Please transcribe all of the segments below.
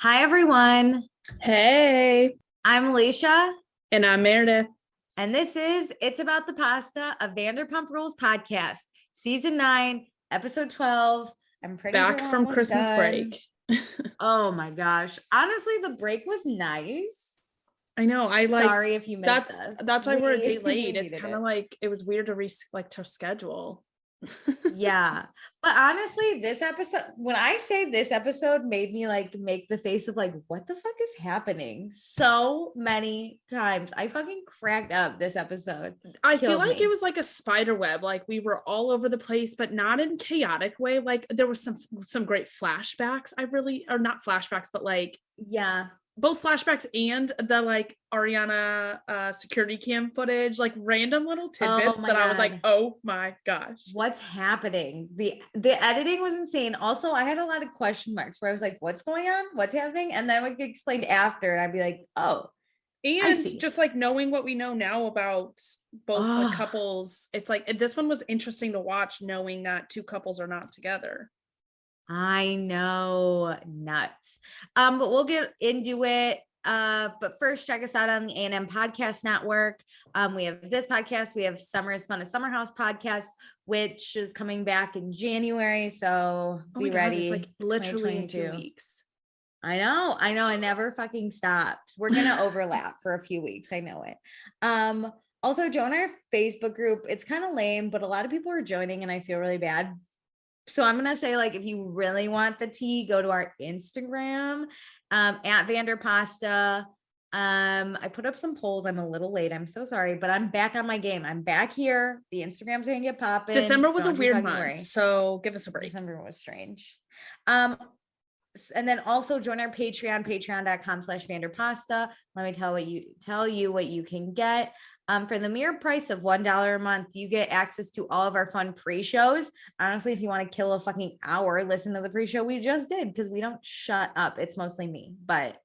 Hi, everyone. Hey, I'm Alicia, and I'm Meredith. and this is It's About the Pasta, a Vanderpump Rules podcast, season 9, episode 12. I'm pretty Back sure we're from almost Christmas done. break. Oh my gosh. Honestly, the break was nice. I know. Sorry if you missed us. That's why we're a day We late. It's needed kind of like it was weird to schedule. Yeah. But honestly, this episode, when I say this episode made me like make the face of like, what the fuck is happening? So many times. I fucking cracked up this episode. I feel Killed like me. it was like a spider web. Like we were all over the place, but not in chaotic way. Like there was some great flashbacks. Or not flashbacks, but like Yeah. both flashbacks and the like Ariana security cam footage, like random little tidbits that I was like, oh my gosh, what's happening? The editing was insane. Also, I had a lot of question marks where I was like, what's going on? What's happening? And then it would get explained after, and I'd be like, oh. And just like knowing what we know now about both the couples, it's like this one was interesting to watch, knowing that two couples are not together. I know, nuts. But we'll get into it. But first, check us out on the A&M Podcast Network. We have this podcast. We have Summer is Fun, a Summer House podcast, which is coming back in January. So be ready. It's like literally in 2 weeks. I know. It never fucking stops. We're gonna overlap for a few weeks. I know it. Also join our Facebook group. It's kind of lame, but a lot of people are joining, and I feel really bad. So I'm going to say, like, if you really want the tea, go to our Instagram, at Vanderpasta. I put up some polls. I'm a little late. I'm so sorry, but I'm back on my game. I'm back here. The Instagram's going to get popping. December was a weird month, so give us a break. December was strange. And then also join our Patreon, patreon.com/Vanderpasta. Let me tell you what you can get. For the mere price of $1 a month, you get access to all of our fun pre-shows. Honestly, if you want to kill a fucking hour, listen to the pre-show we just did, because we don't shut up. It's mostly me, but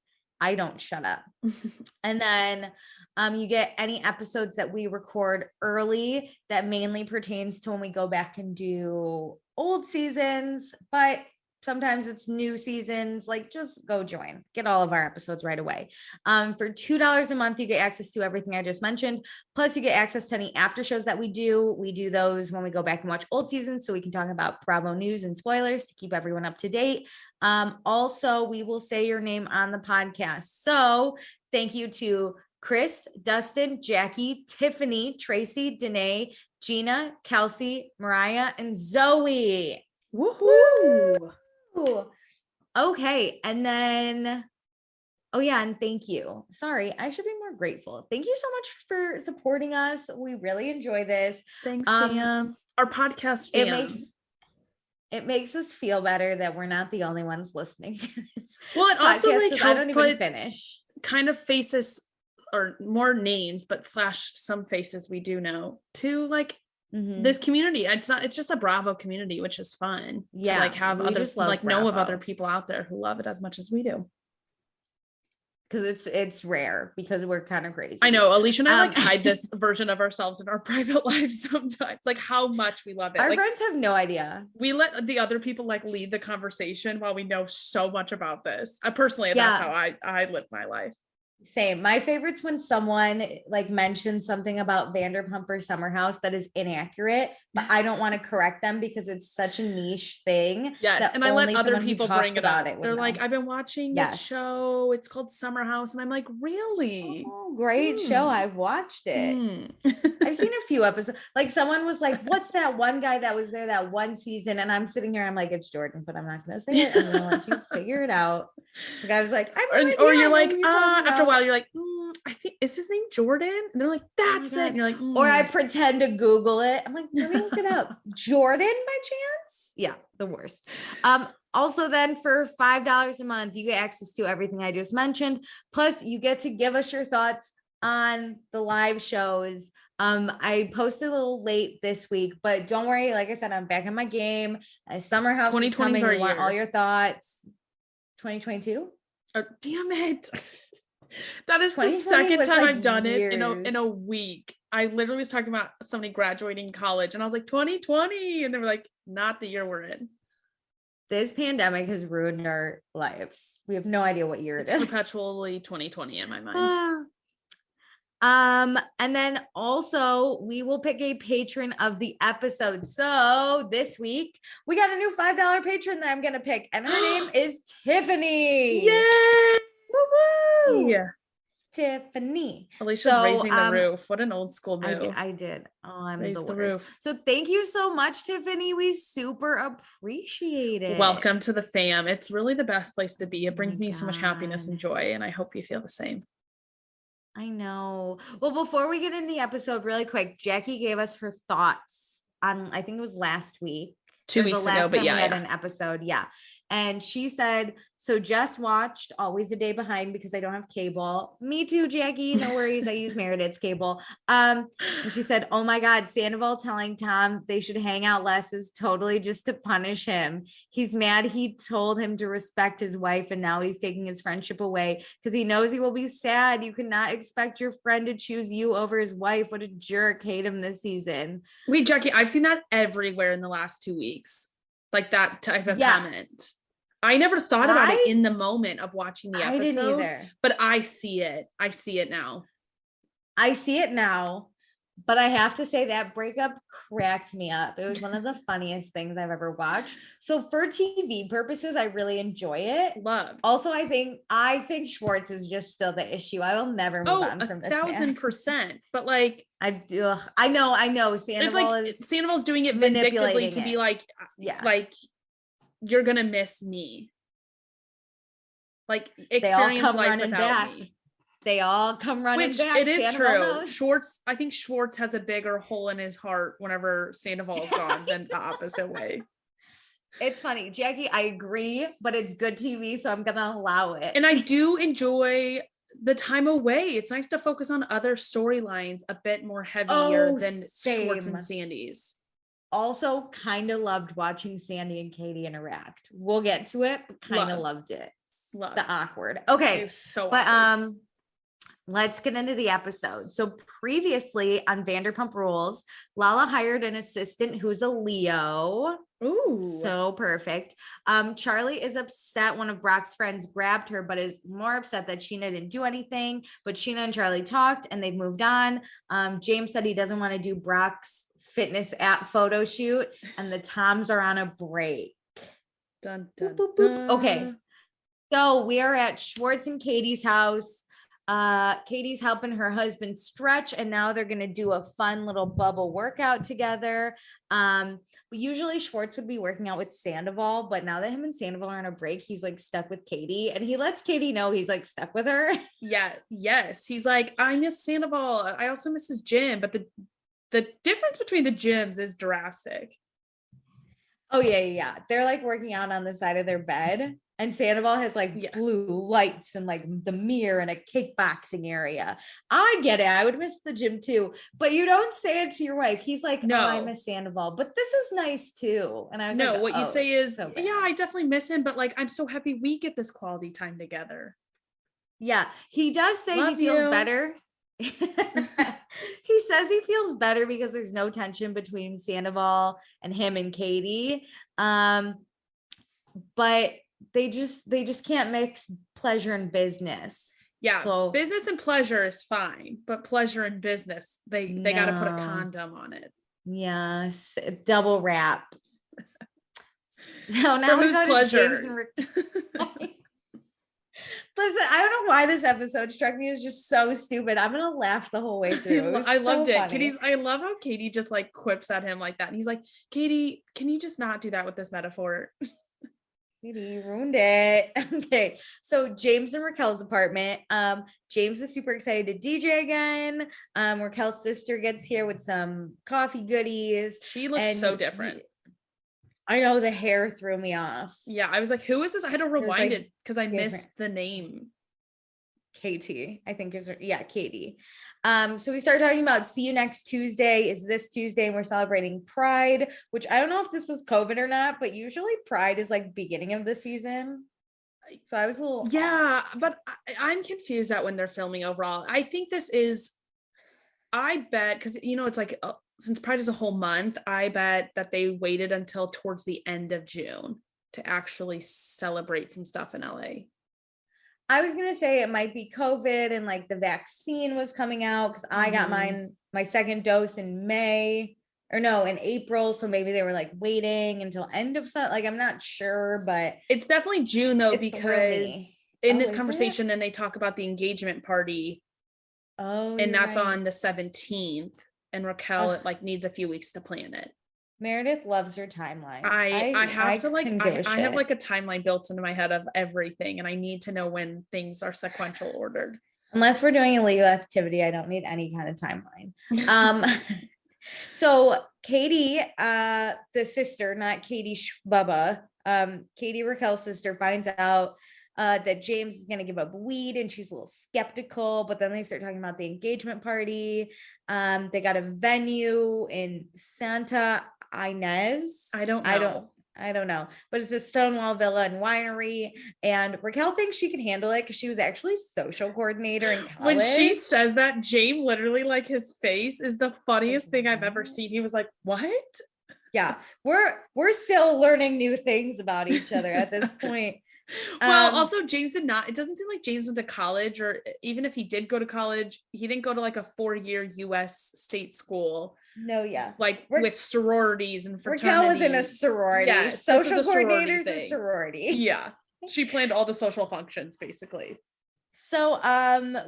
I don't shut up. And then you get any episodes that we record early that mainly pertains to when we go back and do old seasons, but sometimes it's new seasons. Like, just go join, get all of our episodes right away. For $2 a month, you get access to everything I just mentioned. Plus you get access to any after shows that we do. We do those when we go back and watch old seasons, so we can talk about Bravo news and spoilers to keep everyone up to date. Also, we will say your name on the podcast. So thank you to Chris, Dustin, Jackie, Tiffany, Tracy, Danae, Gina, Kelsey, Mariah, and Zoe. Woohoo! Okay, and then and thank you. Sorry, I should be more grateful. Thank you so much for supporting us. We really enjoy this. Thanks, fam. Our podcast fam. It makes us feel better that we're not the only ones listening to this. Well, it also like helps put finish kind of faces or more names, but / some faces we do know to like this community. It's just a Bravo community, which is fun. Yeah, to like have others like know of other people out there who love it as much as we do. Because it's rare, because we're kind of crazy. I know. Alicia and I like hide this version of ourselves in our private lives sometimes, like how much we love it. Our like, friends have no idea. We let the other people like lead the conversation while we know so much about this. Personally, that's how I live my life. Same. My favorite's when someone like mentions something about Vanderpump or Summer House that is inaccurate, but I don't want to correct them because it's such a niche thing. Yes, and I let other people bring it up. They're like, I've been watching this show. It's called Summer House, and I'm like, really? Oh, great show! I've watched it. I've seen a few episodes. Like, someone was like, "What's that one guy that was there that one season?" And I'm sitting here, I'm like, "It's Jordan," but I'm not gonna say it. I'm gonna let you figure it out. The guy was like, or you're like, after a while, you're like, I think is his name Jordan? And they're like, that's it. And you're like, or I pretend to Google it. I'm like, let me look it up. Jordan by chance? Yeah, the worst. Also then for $5 a month, you get access to everything I just mentioned. Plus you get to give us your thoughts on the live shows. I posted a little late this week, but don't worry. Like I said, I'm back in my game. Summer House is coming. We want all your thoughts. 2022? Oh, damn it. That is the second time I've done it in a week. I literally was talking about somebody graduating college and I was like 2020 and they were like, not the year we're in. This pandemic has ruined our lives. We have no idea what year it It's is. perpetually 2020 in my mind. And then also we will pick a patron of the episode. So this week we got a new $5 patron that I'm gonna pick, and her name is Tiffany. Yay! Woo-woo! Yeah. Tiffany. Alicia's raising the roof. What an old school move. I did. Oh, I'm Raise the the worst. roof. So thank you so much, Tiffany. We super appreciate it. Welcome to the fam. It's really the best place to be. It brings my me so much happiness and joy, and I hope you feel the same. I know. Well, before we get in the episode, really quick, Jackie gave us her thoughts on, I think it was last week. 2 weeks ago, but yeah, we had an episode. Yeah. And she said, so just watched Always a Day Behind because I don't have cable. Me too, Jackie. No worries. I use Meredith's cable. And she said, oh my God, Sandoval telling Tom they should hang out less is totally just to punish him. He's mad he told him to respect his wife, and now he's taking his friendship away because he knows he will be sad. You cannot expect your friend to choose you over his wife. What a jerk. Hate him this season. Wait, Jackie, I've seen that everywhere in the last 2 weeks. Like that type of comment. I never thought about it in the moment of watching the episode. I didn't either. But I see it. I see it now. But I have to say that breakup cracked me up. It was one of the funniest things I've ever watched. So for TV purposes, I really enjoy it. Love. Also, I think Schwartz is just still the issue. I will never move on from this. 1,000%. But like, I know. Sandoval's doing it vindictively to be like, like, you're gonna miss me. Like, experience life without me. They all come running back. It is true. Schwartz, I think Schwartz has a bigger hole in his heart whenever Sandoval's gone than the opposite way. It's funny, Jackie, I agree, but it's good TV, so I'm gonna allow it. And I do enjoy the time away. It's nice to focus on other storylines a bit more heavier than Schwartz and Sandy's. Also, kind of loved watching Sandy and Katie interact. We'll get to it, but kind of loved it. The awkward. Okay, so but awkward. Let's get into the episode. So previously on Vanderpump Rules, Lala hired an assistant who's a Leo. Ooh, so perfect. Charlie is upset one of Brock's friends grabbed her, but is more upset that Sheena didn't do anything. But Sheena and Charlie talked and they've moved on. James said he doesn't want to do Brock's fitness app photo shoot, and the Toms are on a break. Dun, dun, boop, boop, boop. dun. Okay, so we are at Schwartz and Katie's house. Katie's helping her husband stretch, and now they're gonna do a fun little bubble workout together. Usually Schwartz would be working out with Sandoval, but now that him and Sandoval are on a break, he's like stuck with Katie, and he lets Katie know he's like stuck with her. Yes, he's like, I miss Sandoval, I also miss his gym, but the difference between the gyms is drastic. Oh yeah. They're like working out on the side of their bed, and Sandoval has like blue lights and like the mirror and a kickboxing area. I get it. I would miss the gym too, but you don't say it to your wife. He's like, no, I miss Sandoval, but this is nice too. And I was like, what you say is, I definitely miss him, but like, I'm so happy we get this quality time together. Yeah, he does say he feels better. He says he feels better because there's no tension between Sandoval and him and Katie. But they just can't mix pleasure and business. Yeah, so business and pleasure is fine, but pleasure and business, they got to put a condom on it. Yes, double wrap. So now we go pleasure? To James and Listen, I don't know why this episode struck me as just so stupid. I'm gonna laugh the whole way through. I loved it. I love how Katie just like quips at him like that. And he's like, Katie, can you just not do that with this metaphor? Katie, you ruined it. Okay. So James and Raquel's apartment. James is super excited to DJ again. Raquel's sister gets here with some coffee goodies. She looks so different. I know, the hair threw me off. Yeah, I was like, who is this? I had to rewind it because I missed the name. Katie, I think is her. Yeah, Katie. So we started talking about see you next Tuesday is this Tuesday, and we're celebrating Pride, which I don't know if this was COVID or not, but usually Pride is like beginning of the season. So I was a little but I'm confused at when they're filming overall. I think this is, I bet, because it's like since Pride is a whole month, I bet that they waited until towards the end of June. to actually celebrate some stuff in LA? I was gonna say it might be COVID and like the vaccine was coming out because I got my second dose in May in April. So maybe they were like waiting until end of like I'm not sure, but it's definitely June though, because in this is conversation, then they talk about the engagement party. Oh, and that's right. on the 17th, and Raquel like needs a few weeks to plan it. Meredith loves her timeline. I have to like I have shit. like a timeline built into my head of everything, and I need to know when things are sequential ordered. Unless we're doing illegal activity, I don't need any kind of timeline. So Katie, the sister, not Katie Bubba, Katie Raquel's sister, finds out that James is going to give up weed, and she's a little skeptical, but then they start talking about the engagement party. They got a venue in Santa Ynez. I don't know, but it's a Stonewall Villa and Winery, and Raquel thinks she can handle it because she was actually social coordinator in college. When she says that, James literally, like, his face is the funniest thing I've ever seen. He was like, what? Yeah, we're still learning new things about each other at this point. Well, also it doesn't seem like James went to college, or even if he did go to college, he didn't go to like a 4-year US state school. No, yeah. Like with sororities and fraternities. Raquel was in a sorority. Yeah, social coordinator's a sorority. Yeah. She planned all the social functions basically. So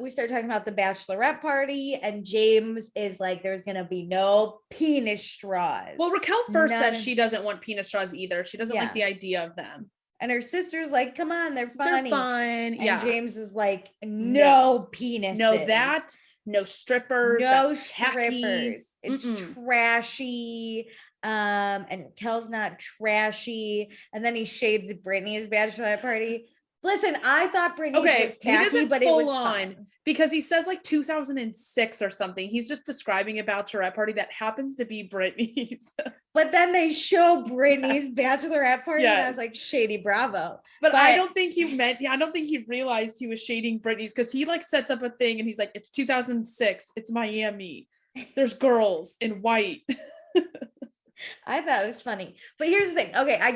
we start talking about the bachelorette party, and James is like, there's gonna be no penis straws. Well, Raquel first said she doesn't want penis straws either. She doesn't like the idea of them. And her sister's like, come on, they're funny. They're fun. And yeah. James is like, no penises. No strippers. No strippers. It's trashy. And Raquel's not trashy. And then he shades Brittany's bachelorette party. Listen, I thought Brittany's was tacky, but it was fun. Because he says like 2006 or something. He's just describing a bachelorette party that happens to be Brittany's. But then they show Brittany's bachelorette party, and I was like, shady bravo. But I don't think I don't think he realized he was shading Brittany's, because he like sets up a thing and he's like, it's 2006, it's Miami. There's girls in white. I thought it was funny. But here's the thing. Okay, I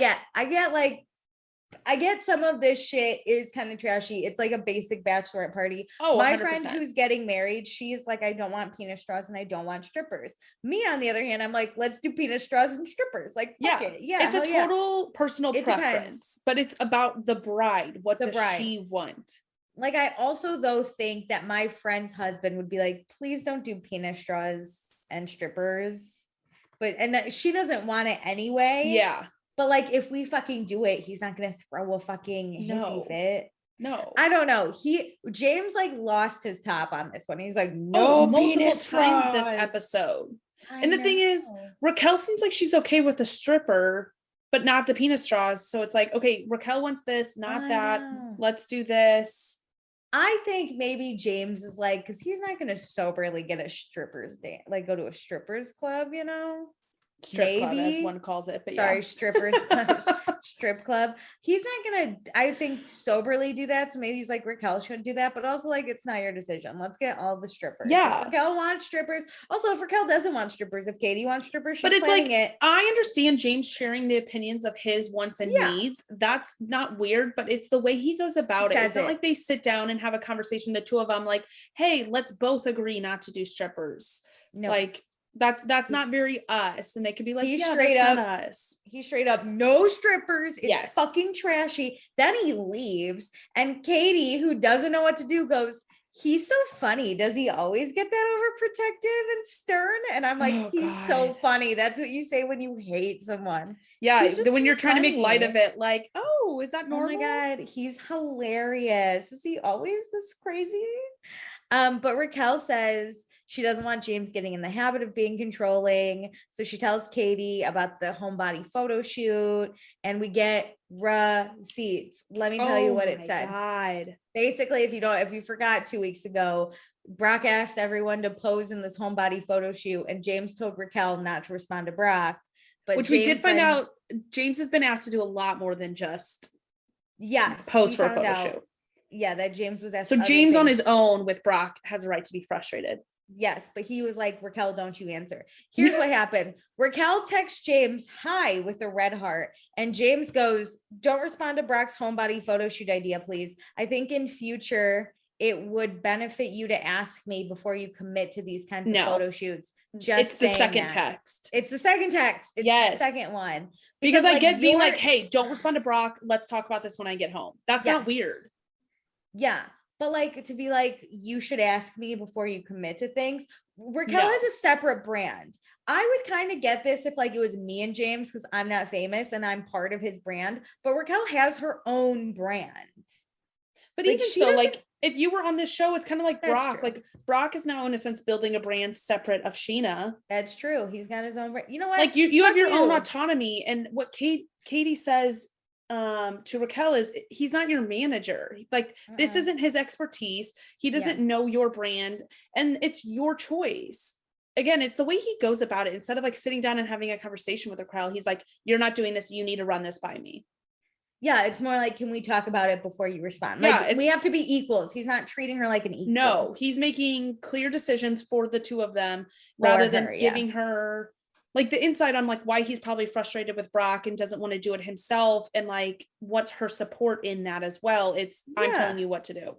get some of this shit is kind of trashy. It's like a basic bachelorette party. Oh, my 100%. friend who's getting married, she's like, I don't want penis straws and I don't want strippers. Me, on the other hand, I'm like, let's do penis straws and strippers. Like, fuck it. Yeah, it's a total personal preference, depends. But it's about the bride. What does she want? Like, I also though think that my friend's husband would be like, please don't do penis straws and strippers. And she doesn't want it anyway. Yeah. But like, if we fucking do it, he's not going to throw a fucking hissy fit. No. I don't know. James like lost his top on this one. He's like, no, multiple times this episode. And the thing is, Raquel seems like she's okay with the stripper, but not the penis straws. So it's like, okay, Raquel wants this, not that. Let's do this. I think maybe James is like, because he's not going to soberly get a strippers dance, like go to a strippers club, you know? Strip club, as one calls it. But strippers club, strip club. He's not gonna, I think, soberly do that. So maybe he's like, Raquel shouldn't do that. But also, like, it's not your decision. Let's get all the strippers. Yeah. If Raquel wants strippers. Also, if Raquel doesn't want strippers, if Katie wants strippers, she's but it's planning like, I understand James sharing the opinions of his wants and needs. That's not weird, but it's the way he goes about it. It's not like they sit down and have a conversation, the two of them, like, hey, let's both agree not to do strippers. No. Like, that's not very us. And they could be like, he straight up, no strippers. It's fucking trashy. Then he leaves, and Katie, who doesn't know what to do, goes, he's so funny. Does he always get that overprotective and stern? And I'm like, he's so funny. That's what you say when you hate someone. Yeah, when you're trying to make light of it, like, oh, is that normal? Oh my God, he's hilarious. Is he always this crazy? But Raquel says she doesn't want James getting in the habit of being controlling. So she tells Katie about the homebody photo shoot, and we get receipts. Let me tell you what it said. God. Basically, if you forgot 2 weeks ago, Brock asked everyone to pose in this homebody photo shoot, and James told Raquel not to respond to Brock. But which James we did find out, James has been asked to do a lot more than just pose for a photo shoot. Yeah, that James was asked. So James on his own with Brock has a right to be frustrated. Yes, but he was like, Raquel, don't you answer. Here's what happened. Raquel texts James, hi, with a red heart. And James goes, don't respond to Brock's homebody photo shoot idea, please. I think in future, it would benefit you to ask me before you commit to these kinds of photo shoots. Just it's the second text. It's the second text. It's the second one. Because I get being like, hey, don't respond to Brock. Let's talk about this when I get home. That's not weird. Yeah. But like to be like, you should ask me before you commit to things. Raquel is a separate brand. I would kind of get this if like it was me and James, because I'm not famous and I'm part of his brand. But Raquel has her own brand. But like, even so, like if you were on this show, it's kind of like Brock. True. Like Brock is now in a sense building a brand separate of Sheena. That's true. He's got his own brand. You know what? Like you have your own autonomy. And what Katie says to Raquel is he's not your manager. Like this isn't his expertise. He doesn't know your brand, and it's your choice. Again, it's the way he goes about it. Instead of like sitting down and having a conversation with Raquel, he's like, you're not doing this. You need to run this by me. Yeah, it's more like, can we talk about it before you respond? Like we have to be equals. He's not treating her like an equal. No, he's making clear decisions for the two of them rather than giving her like the insight on like why he's probably frustrated with Brock and doesn't want to do it himself, and like what's her support in that as well. It's I'm telling you what to do.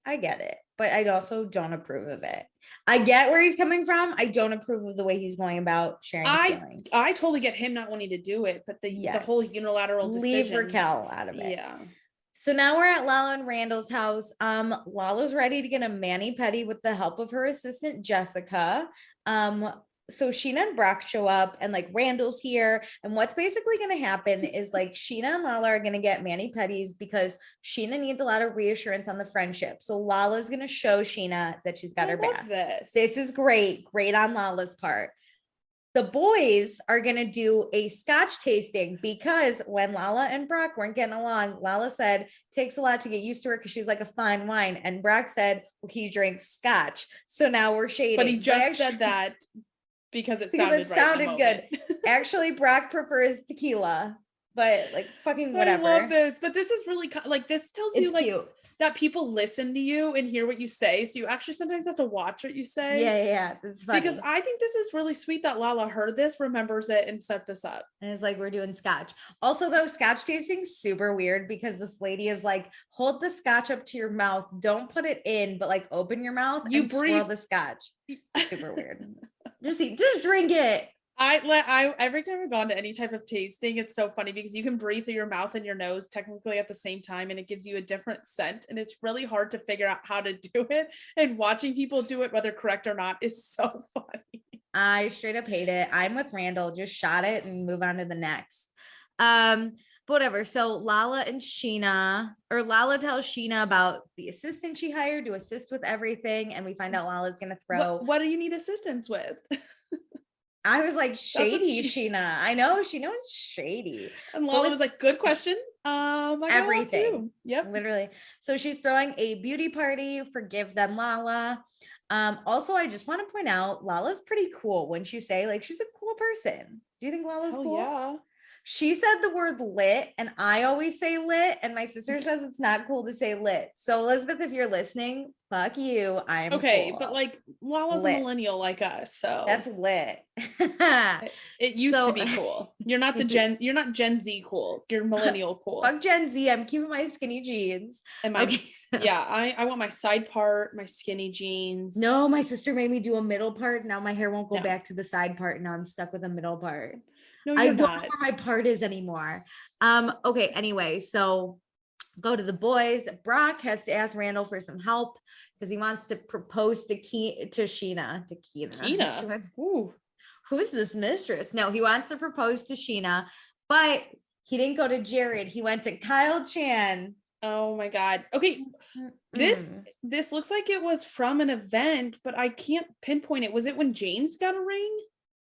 I get it, but I also don't approve of it. I get where he's coming from. I don't approve of the way he's going about sharing his feelings. I totally get him not wanting to do it, but the whole unilateral decision. Leave Raquel out of it. Yeah. So now we're at Lala and Randall's house. Lala's ready to get a mani-pedi with the help of her assistant, Jessica. So Sheena and Brock show up, and like Randall's here. And what's basically going to happen is like Sheena and Lala are going to get mani-pedis because Sheena needs a lot of reassurance on the friendship. So Lala's going to show Sheena that she's got her back. This is great. Great on Lala's part. The boys are going to do a scotch tasting because when Lala and Brock weren't getting along, Lala said, takes a lot to get used to her because she's like a fine wine. And Brock said, well, he drinks scotch. So now we're shading. But he just said that because it sounded good. Actually, Brock prefers tequila, but like fucking whatever. I love this, but this is really like this tells you like cute. That people listen to you and hear what you say, so you actually sometimes have to watch what you say. Yeah, that's funny. Because I think this is really sweet that Lala heard this, remembers it, and set this up. And it's like we're doing scotch. Also, though, scotch tasting super weird because this lady is like, hold the scotch up to your mouth, don't put it in, but like open your mouth and swirl the scotch. Super weird. Just drink it. I every time I've gone to any type of tasting, it's so funny because you can breathe through your mouth and your nose technically at the same time, and it gives you a different scent, and it's really hard to figure out how to do it, and watching people do it, whether correct or not, is so funny. I straight up hate it. I'm with Randall. Just shot it and move on to the next. Whatever. So Lala and Sheena, or Lala tells Sheena about the assistant she hired to assist with everything, and we find out Lala's gonna throw. What do you need assistance with? I was like, shady Sheena. I know Sheena was shady. And Lala was like, good question. Everything. Yep. Literally. So she's throwing a beauty party. Forgive them, Lala. Also, I just want to point out Lala's pretty cool. Wouldn't you say? Like, she's a cool person. Do you think Lala's cool? Yeah. She said the word lit, and I always say lit, and my sister says it's not cool to say lit. So Elizabeth, if you're listening, fuck you. I'm okay, cool. But like Lala's a millennial like us, so that's lit. it used to be cool. You're not Gen Z cool. You're millennial cool. Fuck Gen Z. I'm keeping my skinny jeans. And I want my side part, my skinny jeans. No, my sister made me do a middle part. Now my hair won't go back to the side part. Now I'm stuck with a middle part. No, I don't know where my part is anymore. Okay, anyway, so go to the boys. Brock has to ask Randall for some help because he wants to propose to Sheena. Keena. Ooh. Who's this mistress? No, he wants to propose to Sheena, but he didn't go to Jared. He went to Kyle Chan. Oh my God. Okay. This looks like it was from an event, but I can't pinpoint it. Was it when James got a ring?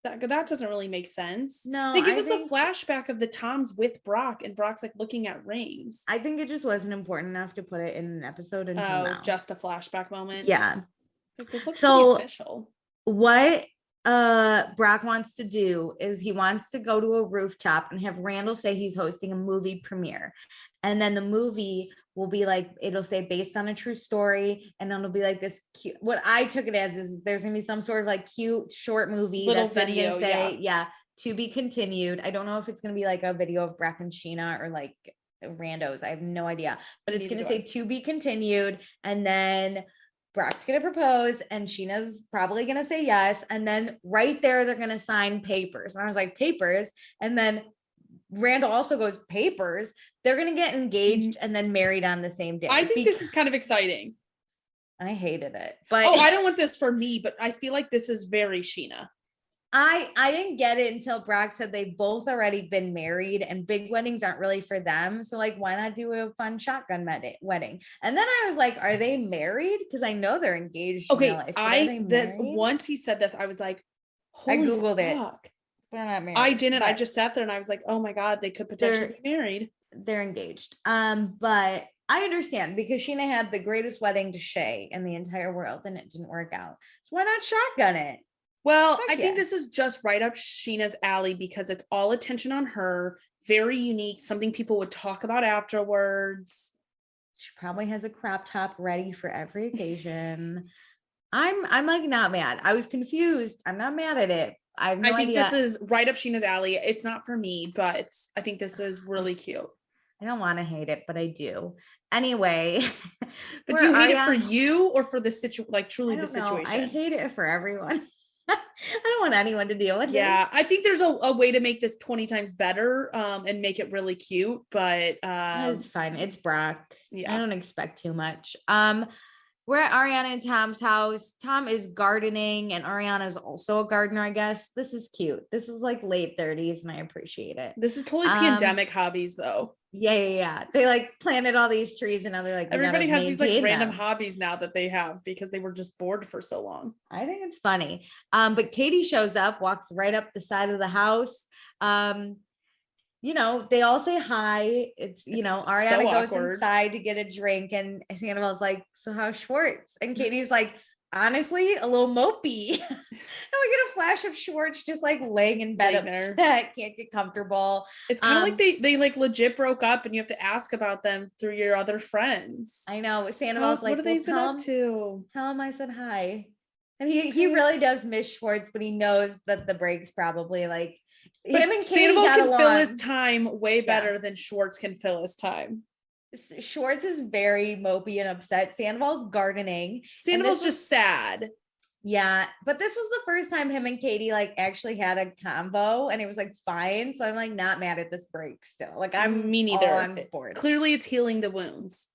That doesn't really make sense. No, they give us a flashback of the Toms with Brock, and Brock's like looking at rings. I think it just wasn't important enough to put it in an episode until now. Just a flashback moment. Yeah. Like, this looks pretty official. What Brock wants to do is he wants to go to a rooftop and have Randall say he's hosting a movie premiere. And then the movie will be like, it'll say based on a true story. And it'll be like this cute, what I took it as is there's gonna be some sort of like cute short movie little that's then video, gonna say, yeah, to be continued. I don't know if it's gonna be like a video of Brock and Sheena or like randos. I have no idea, but it's gonna say to be continued. And then Brock's gonna propose and Sheena's probably gonna say yes. And then right there, they're gonna sign papers. And I was like, papers. And then Randall also goes, papers. They're gonna get engaged and then married on the same day. I think this is kind of exciting. I hated it, but I don't want this for me, but I feel like this is very Sheena. I didn't get it until Brock said they've both already been married and big weddings aren't really for them. So like, why not do a fun shotgun wedding? And then I was like, are they married? Because I know they're engaged. Okay, once he said this, I was like, I googled fuck. it. They're not married. I didn't. I just sat there and I was like, oh my God, they could potentially be married. They're engaged. But I understand because Sheena had the greatest wedding to Shay in the entire world and it didn't work out. So why not shotgun it? Well, I think this is just right up Sheena's alley because it's all attention on her, very unique, something people would talk about afterwards. She probably has a crop top ready for every occasion. I'm like not mad. I was confused. I'm not mad at it. I think this is right up Sheena's alley. It's not for me, but I think this is really cute. I don't want to hate it, but I do. Anyway. But do you hate it for you or for the situation? Like truly the situation? I hate it for everyone. I don't want anyone to deal with it. Yeah, I think there's a way to make this 20 times better and make it really cute, but it's fine. It's Brock. Yeah. I don't expect too much. We're at Ariana and Tom's house. Tom is gardening and Ariana is also a gardener, I guess. This is cute. This is like late 30s and I appreciate it. This is totally pandemic hobbies though. Yeah. They like planted all these trees and now they're like, everybody has these like random hobbies now that they have because they were just bored for so long. I think it's funny. But Katie shows up, walks right up the side of the house. They all say hi. It's Ariana goes inside to get a drink and Sandoval's like, so how's Schwartz? And Katie's like, honestly, a little mopey. And we get a flash of Schwartz just like laying in bed upset, can't get comfortable. It's kind of like they like legit broke up and you have to ask about them through your other friends. I know. Sandoval's like, what are they been up to? Tell him I said hi. And he really does miss Schwartz, but he knows that the break's probably like him and Katie got along. Fill his time way better than Schwartz can fill his time. Schwartz is very mopey and upset. Sandoval's gardening. Sandoval's just sad. Yeah, but this was the first time him and Katie like actually had a combo and it was like fine. So I'm like not mad at this break still. Like I'm me neither. All on board. Clearly it's healing the wounds.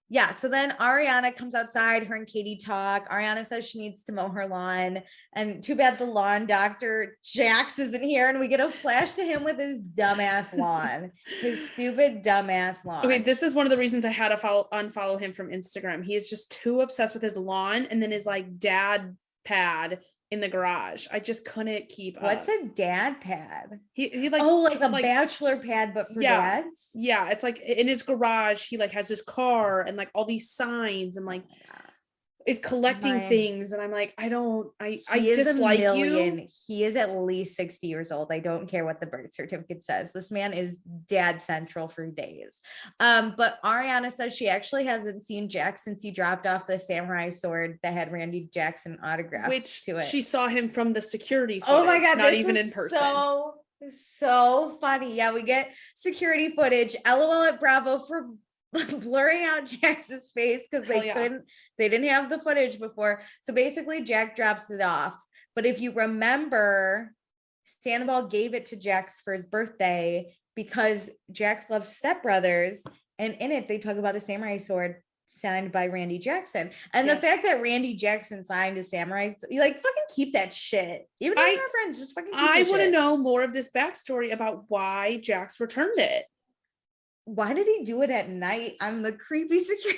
Yeah, so then Ariana comes outside, her and Katie talk. Ariana says she needs to mow her lawn. And too bad the lawn doctor, Jax, isn't here. And we get a flash to him with his dumbass lawn. His stupid dumbass lawn. Okay, this is one of the reasons I had to unfollow him from Instagram. He is just too obsessed with his lawn and then his like dad pad in the garage. I just couldn't keep up. What's a dad pad? He like like a bachelor pad, but for dads? Yeah, it's like in his garage, he like has his car and like all these signs and like is collecting things. And I'm like, I dislike you. He is at least 60 years old. I don't care what the birth certificate says. This man is dad central for days. But Ariana says she actually hasn't seen Jack since he dropped off the samurai sword that had Randy Jackson autographed to it. She saw him from the security footage, oh my God, not even in person. So funny. Yeah, we get security footage. LOL at Bravo for blurring out Jax's face because they didn't have the footage before. So basically Jack drops it off. But if you remember, Sandoval gave it to Jax for his birthday because Jax loves Step Brothers. And in it, they talk about a samurai sword signed by Randy Jackson. And the fact that Randy Jackson signed a samurai, you like fucking keep that shit. Even if you're not friends, just fucking keep I want to know more of this backstory about why Jax returned it. Why did he do it at night on the creepy security?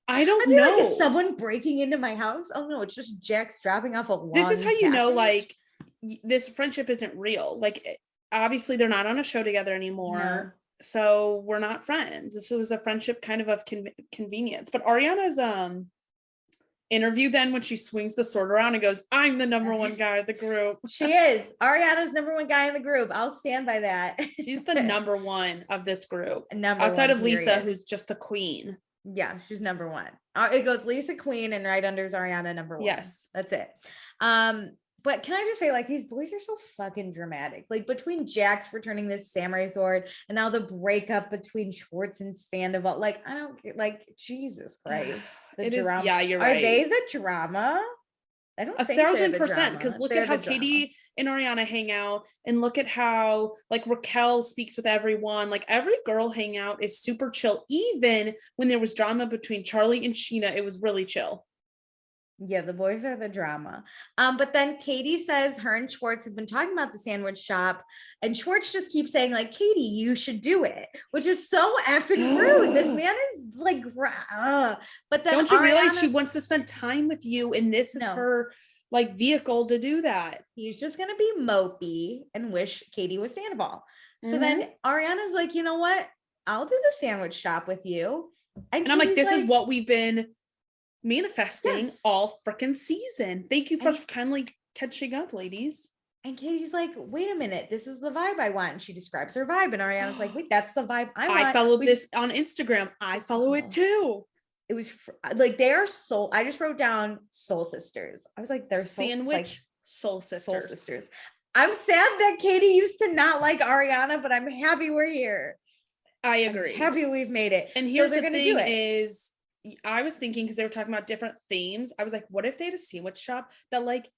I don't know. Like, is someone breaking into my house? Oh no, it's just Jax dropping off a lawn. This is how you know, like, this friendship isn't real. Like, obviously they're not on a show together anymore. No. So we're not friends. This was a friendship kind of convenience. But Ariana's interview then when she swings the sword around and goes, I'm the number one guy of the group. She is. Ariana's number one guy in the group. I'll stand by that. She's the number one of this group. Outside of Lisa, who's just the queen. Yeah, she's number one. It goes Lisa queen and right under is Ariana number one. Yes. That's it. But can I just say, like, these boys are so fucking dramatic. Like, between Jax returning this samurai sword and now the breakup between Schwartz and Sandoval, like, I don't get, like, Jesus Christ. The drama. Yeah, you're right. Are they the drama? I don't think 1,000%, because look at how Katie and Ariana hang out, and look at how like Raquel speaks with everyone. Like every girl hangout is super chill. Even when there was drama between Charlie and Sheena, it was really chill. Yeah, the boys are the drama. But then Katie says her and Schwartz have been talking about the sandwich shop, and Schwartz just keeps saying, like, Katie, you should do it, which is so effing rude. This man is like, but then don't you realize she wants to spend time with you, and this is her like vehicle to do that. He's just gonna be mopey and wish Katie was Sandoval. So then Ariana's like, you know what? I'll do the sandwich shop with you. And I'm like, this is what we've been manifesting all freaking season. Thank you for kindly catching up, ladies. And Katie's like, wait a minute, this is the vibe I want. And she describes her vibe, and Ariana's like, wait, that's the vibe I want. I followed this on Instagram. I follow it too. It was like, they are soul. I just wrote down soul sisters. I was like, they're sandwich soul sisters. I'm sad that Katie used to not like Ariana, but I'm happy we're here. I agree. I'm happy we've made it. And here's the thing is, I was thinking, because they were talking about different themes, I was like, what if they had a sandwich shop that like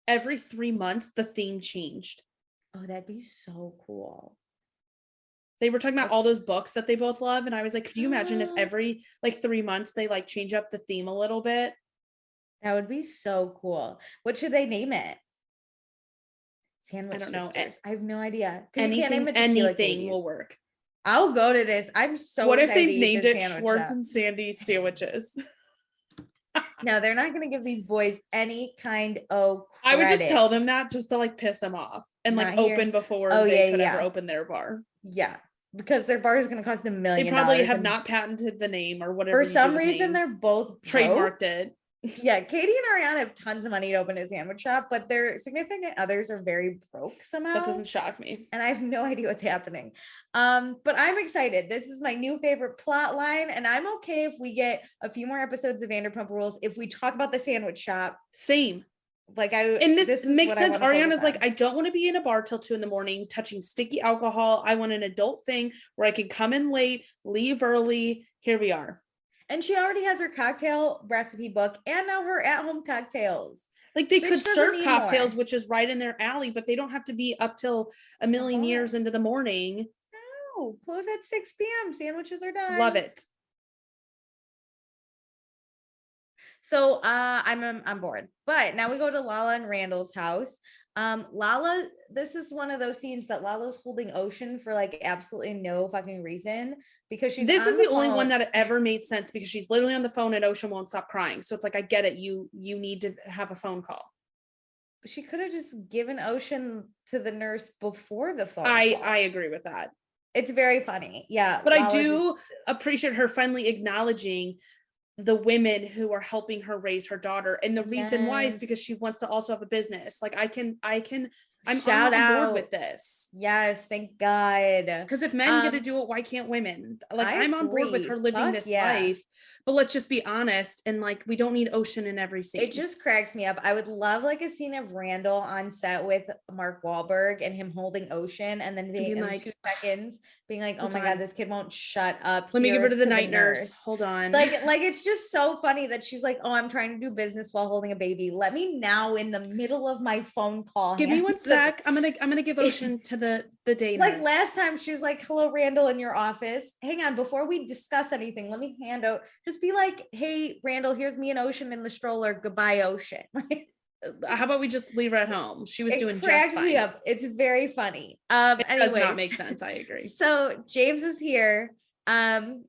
every 3 months the theme changed? Oh, that'd be so cool. They were talking about all those books that they both love, and I was like, could you imagine if every like 3 months they like change up the theme a little bit? That would be so cool. What should they name it? Sandwich I don't know. sisters. I have no idea. Anything will work. I'll go to this. I'm so What if they named it Schwartz and Sandy sandwiches? No, they're not going to give these boys any kind of credit. I would just tell them that just to like piss them off and like open before they could ever open their bar. Yeah, because their bar is going to cost $1 million. They probably have not patented the name or whatever. For some reason, they're both trademarked it. Yeah, Katie and Ariana have tons of money to open a sandwich shop, but their significant others are very broke somehow. That doesn't shock me. And I have no idea what's happening. But I'm excited. This is my new favorite plot line, and I'm okay if we get a few more episodes of Vanderpump Rules if we talk about the sandwich shop. Same. Like this makes sense. Ariana's like, I don't want to be in a bar till 2 a.m. touching sticky alcohol. I want an adult thing where I can come in late, leave early. Here we are. And she already has her cocktail recipe book and now her at-home cocktails. Like they could serve cocktails, which is right in their alley, but they don't have to be up till a million years into the morning. No, close at 6 p.m. Sandwiches are done. Love it. So I'm bored. But now we go to Lala and Randall's house. Lala, this is one of those scenes that Lala's holding Ocean for like absolutely no fucking reason, because this is the only one that ever made sense, because she's literally on the phone and Ocean won't stop crying. So it's like, I get it. You need to have a phone call. But she could have just given Ocean to the nurse before the phone call. I agree with that. It's very funny. Yeah. But Lala, I do appreciate her finally acknowledging the women who are helping her raise her daughter, and the reason why is because she wants to also have a business. Like I'm on board with this. Yes, thank God. Because if men get to do it, why can't women? Like I'm on board with her living this life, but let's just be honest, and like we don't need Ocean in every scene. It just cracks me up. I would love like a scene of Randall on set with Mark Wahlberg and him holding Ocean, and then being like 2 seconds being like, oh my God, this kid won't shut up. Let me give her to the night nurse. Hold on. Like it's just so funny that she's like, oh, I'm trying to do business while holding a baby. Let me now in the middle of my phone call. Give me 1 sec. I'm gonna give Ocean to the day nurse. Like last time she was like, hello, Randall, in your office. Hang on, before we discuss anything, let me hand out. Just be like, hey, Randall, here's me and Ocean in the stroller. Goodbye, Ocean. How about we just leave her at home? She was doing just fine. Me up. It's very funny. It does not make sense. I agree. So James is here.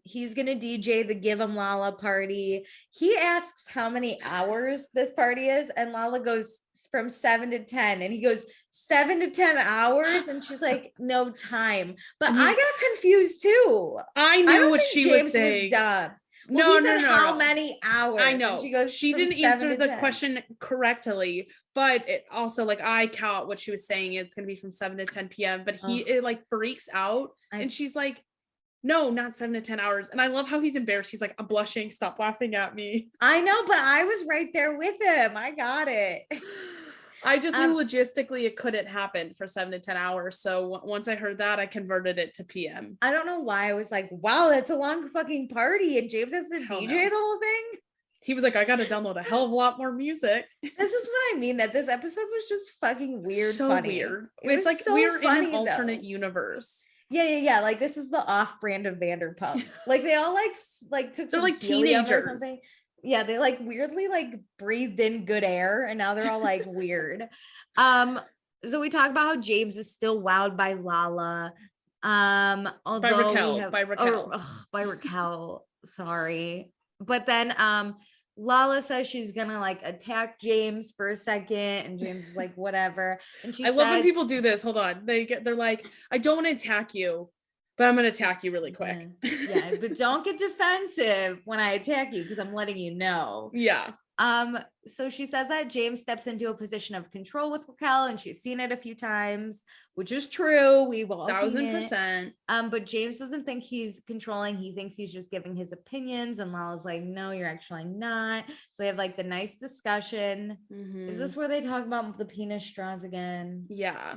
He's gonna DJ the Give 'em Lala party. He asks how many hours this party is, and Lala goes from 7 to 10, and he goes 7 to 10 hours, and she's like, no time. But I got confused too. I knew what she was saying. Dumb. Well, he said how many hours? I know. And she goes, she didn't answer the question correctly, but it also like I count what she was saying. It's going to be from 7 to 10 p.m. But it like freaks out, and she's like, no, not 7 to 10 hours. And I love how he's embarrassed. He's like, I'm blushing. Stop laughing at me. I know, but I was right there with him. I got it. I just knew logistically it couldn't happen for 7 to 10 hours. So once I heard that, I converted it to PM. I don't know why I was like, wow, that's a long fucking party. And James has to DJ the whole thing. He was like, I got to download a hell of a lot more music. This is what I mean, that this episode was just fucking weird. So funny. Weird. It's like so we're in an alternate universe. Yeah. Like this is the off-brand of Vanderpump. Like they all like took some like teenagers or something. Yeah, they like weirdly like breathed in good air, and now they're all like weird. So we talk about how James is still wowed by Lala. Although by Raquel. Sorry. But then Lala says she's gonna like attack James for a second, and James is like, whatever. And I love when people do this. Hold on. They're like, I don't want to attack you, but I'm gonna attack you really quick. Yeah, but don't get defensive when I attack you, because I'm letting you know. Yeah. So she says that James steps into a position of control with Raquel, and she's seen it a few times, which is true. We've all 1000%. But James doesn't think he's controlling. He thinks he's just giving his opinions, and Lala's like, no, you're actually not. So they have like the nice discussion. Is this where they talk about the penis straws again? Yeah.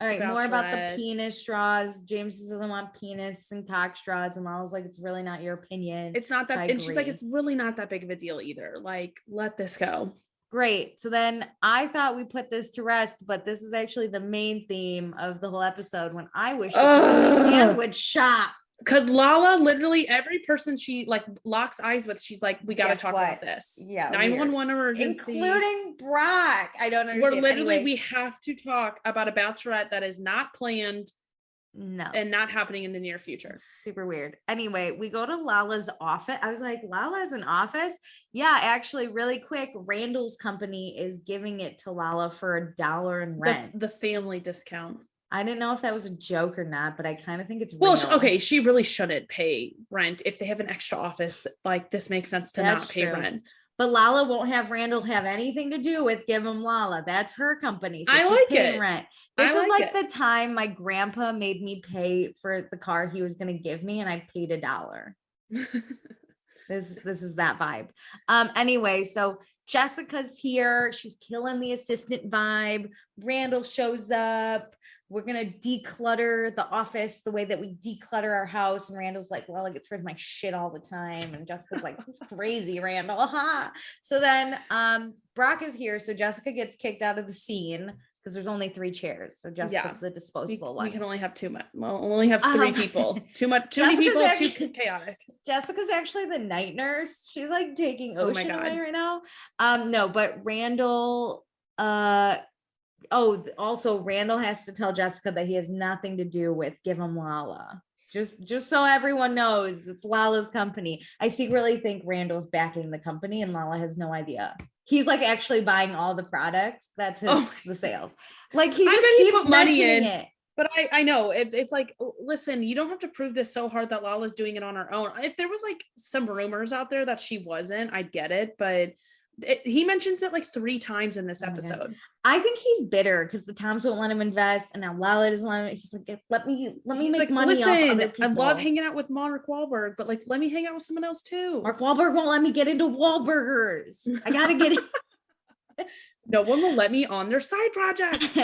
All right, more about the penis straws. James doesn't want penis and cock straws, and Lala's like, it's really not your opinion. It's not that, and she's like, it's really not that big of a deal either. Like, let this go. Great. So then I thought we put this to rest, but this is actually the main theme of the whole episode, when I wish the sandwich shop. Because Lala, literally every person she like locks eyes with, she's like, we got to talk about this. Yeah. 911 emergency. Including Brock. I don't understand. We're literally, we have to talk about a bachelorette that is not planned. No. And not happening in the near future. Super weird. Anyway, we go to Lala's office. I was like, Lala has an office? Yeah, actually, really quick, Randall's company is giving it to Lala for $1 in rent. The family discount. I didn't know if that was a joke or not, but I kind of think it's real. Well, okay, she really shouldn't pay rent. If they have an extra office, like this makes sense to not pay rent. But Lala won't have Randall have anything to do with Give 'em Lala. That's her company. So I like it. Rent. This is like the time my grandpa made me pay for the car he was going to give me, and I paid $1. This is that vibe. Anyway, so Jessica's here. She's killing the assistant vibe. Randall shows up. We're going to declutter the office the way that we declutter our house. And Randall's like, well, I get rid of my shit all the time. And Jessica's like, that's crazy, Randall. Aha. So then Brock is here. So Jessica gets kicked out of the scene because there's only 3 chairs. So Jessica's the disposable one. We can only have 2. We'll only have 3 people. Too many people, too chaotic. Jessica's actually the night nurse. She's like taking Ocean away right now. No, but Randall, also Randall has to tell Jessica that he has nothing to do with Give 'em Lala. Just so everyone knows, it's Lala's company. I secretly think Randall's backing the company and Lala has no idea. He's like actually buying all the products. That's the sales. Like he just keeps put money in it. But I know it's like, listen, you don't have to prove this so hard that Lala's doing it on her own. If there was like some rumors out there that she wasn't, I'd get it. But he mentions it like 3 times in this episode. I think he's bitter because the Toms won't let him invest, and now Lala doesn't let him. He's like, let me make like, money off other people. I love hanging out with Mark Wahlberg, but like, let me hang out with someone else too. Mark Wahlberg won't let me get into Wahlburgers. I gotta get it. No one will let me on their side projects.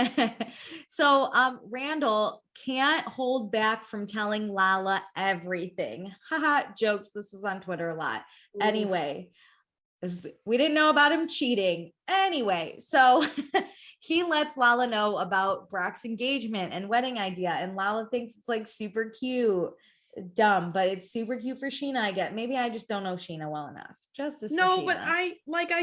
So Randall can't hold back from telling Lala everything. Haha, jokes. This was on Twitter a lot. Ooh. Anyway. We didn't know about him cheating. Anyway, so he lets Lala know about Brock's engagement and wedding idea. And Lala thinks it's like super cute. Dumb, but it's super cute for Sheena, I get. Maybe I just don't know Sheena well enough. No, but I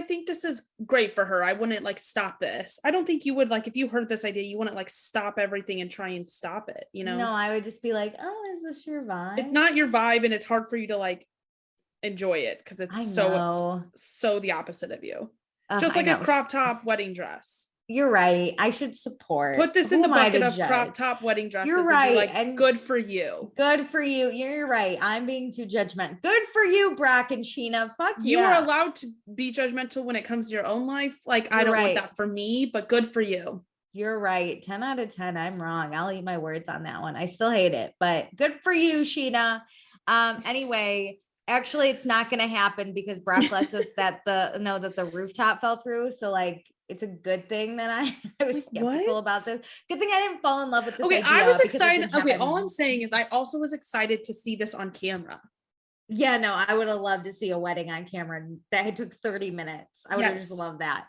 think this is great for her. I wouldn't like stop this. I don't think you would like, if you heard this idea, you wouldn't like stop everything and try and stop it, you know? No, I would just be like, oh, is this your vibe? It's not your vibe, and it's hard for you to like enjoy it because it's so the opposite of you. Just like a crop top wedding dress. You're right. I should support. Put this in the bucket of crop top wedding dresses. You're right. And be like, and good for you. Good for you. You're right. I'm being too judgmental. Good for you, Brock and Sheena. Fuck you are allowed to be judgmental when it comes to your own life. Like, I don't want that for me, but good for you. You're right. 10 out of 10. I'm wrong. I'll eat my words on that one. I still hate it, but good for you, Sheena. Anyway, actually it's not going to happen because Brock lets us know that the rooftop fell through. So like, it's a good thing that I was skeptical about this. Good thing I didn't fall in love with this. Okay, I was excited. Okay, all I'm saying is I also was excited to see this on camera. Yeah, no, I would have loved to see a wedding on camera. That took 30 minutes. I would have just loved that.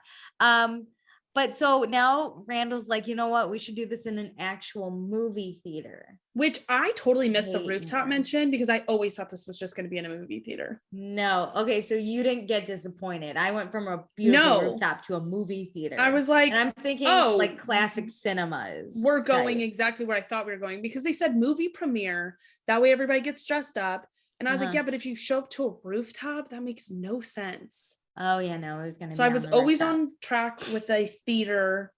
But so now Randall's like, you know what? We should do this in an actual movie theater. Which I totally missed the rooftop mention because I always thought this was just going to be in a movie theater. No. Okay. So you didn't get disappointed. I went from a beautiful rooftop to a movie theater. I was like, and I'm thinking like classic cinemas. We're going exactly where I thought we were going because they said movie premiere. That way everybody gets dressed up. And I was like, yeah, but if you show up to a rooftop, that makes no sense. Oh yeah, no, it was gonna. So I was always on track with a theater,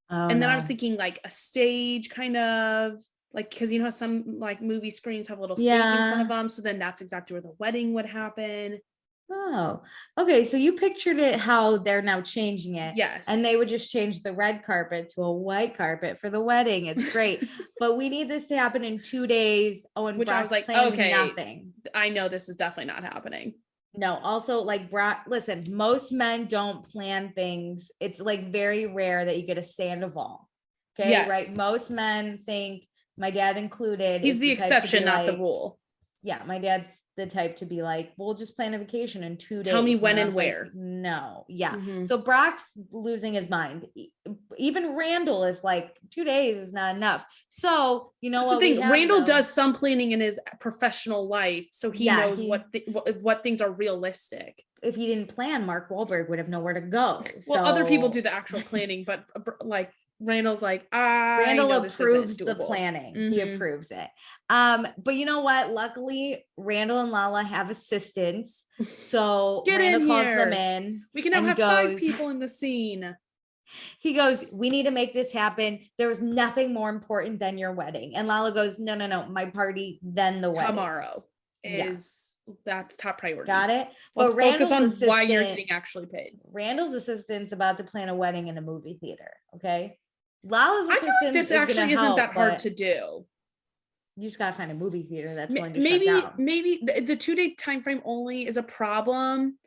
and then I was thinking like a stage, kind of like because you know some like movie screens have a little stage in front of them. So then that's exactly where the wedding would happen. Oh, okay. So you pictured it how they're now changing it. Yes, and they would just change the red carpet to a white carpet for the wedding. It's great, but we need this to happen in 2 days. Oh, and which Brock's I was like, okay, nothing. I know this is definitely not happening. No, also like Brock, listen, most men don't plan things. It's like very rare that you get a Sandoval. Okay. Yes. Right. Most men think, my dad included. He's the exception, not the rule. Yeah. My dad's the type to be like, we'll just plan a vacation in 2 days. Tell me when and where. Like, no. Yeah. Mm-hmm. So Brock's losing his mind. Even Randall is like 2 days is not enough. So, you know what? Randall does some planning in his professional life. So he knows what things are realistic. If he didn't plan, Mark Wahlberg would have nowhere to go. Well, other people do the actual planning, but like Randall's like, Randall approves the planning. Mm-hmm. He approves it. But you know what? Luckily, Randall and Lala have assistants. So Randall calls them in. We can now have 5 people in the scene. He goes, we need to make this happen. There was nothing more important than your wedding. And Lala goes, no, my party, then the wedding. Tomorrow is that's top priority. Got it. Let's focus on why you're getting actually paid. Randall's assistant's about to plan a wedding in a movie theater. Okay. Lala's assistant. I feel like this actually isn't that hard to do. You just gotta find a movie theater that's going to shut down. Maybe the 2-day time frame only is a problem.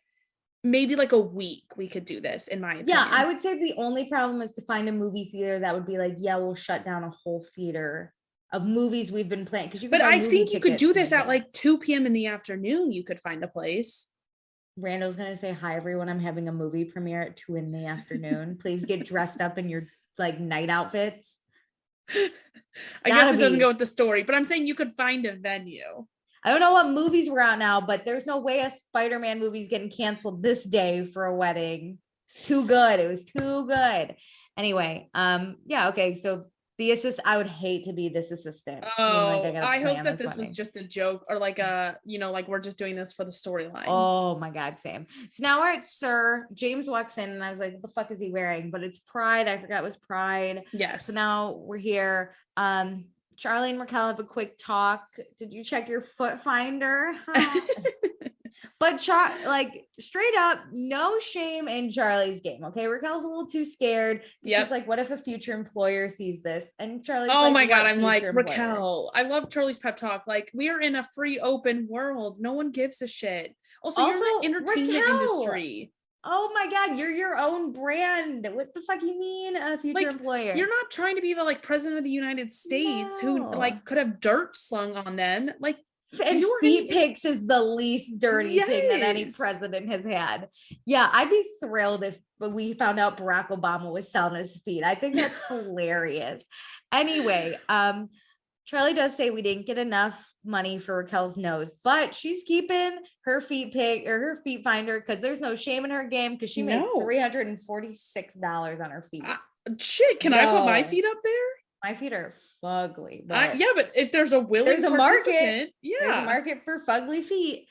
Maybe like a week we could do this, in my opinion. Yeah, I would say the only problem is to find a movie theater that would be like, yeah, we'll shut down a whole theater of movies we've been playing. But I think you could do this at like 2 p.m. in the afternoon. You could find a place. Randall's gonna say, hi everyone, I'm having a movie premiere at 2 in the afternoon. Please get dressed up in your like night outfits. I guess it doesn't go with the story, but I'm saying you could find a venue. I don't know what movies we're out now, but there's no way a Spider-Man movie's getting canceled this day for a wedding. It's too good. It was too good. Anyway, yeah, okay. So the I would hate to be this assistant. Oh, I hope that this was just a joke or like a, like we're just doing this for the storyline. Oh my God, Sam. So now we're at Sir. James walks in and I was like, what the fuck is he wearing? But it's Pride. I forgot it was Pride. Yes. So now we're here. Charlie and Raquel have a quick talk. Did you check your foot finder? But straight up, no shame in Charlie's game. Okay. Raquel's a little too scared. She's like, what if a future employer sees this? And Charlie's my God. I'm like, Raquel, I love Charlie's pep talk. Like, we are in a free open world. No one gives a shit. Also you're in the entertainment industry. Oh my God, you're your own brand. What the fuck you mean a future employer? You're not trying to be the president of the United States who could have dirt slung on them. Like, and feet pics is the least dirty thing that any president has had. Yeah, I'd be thrilled if we found out Barack Obama was selling his feet. I think that's hilarious. Anyway, Charlie does say we didn't get enough money for Raquel's nose, but she's keeping her feet pic or her feet finder because there's no shame in her game because she made $346 on her feet. Shit, can I put my feet up there? My feet are fugly. But if there's a willing there's a market. Yeah, there's a market for fugly feet.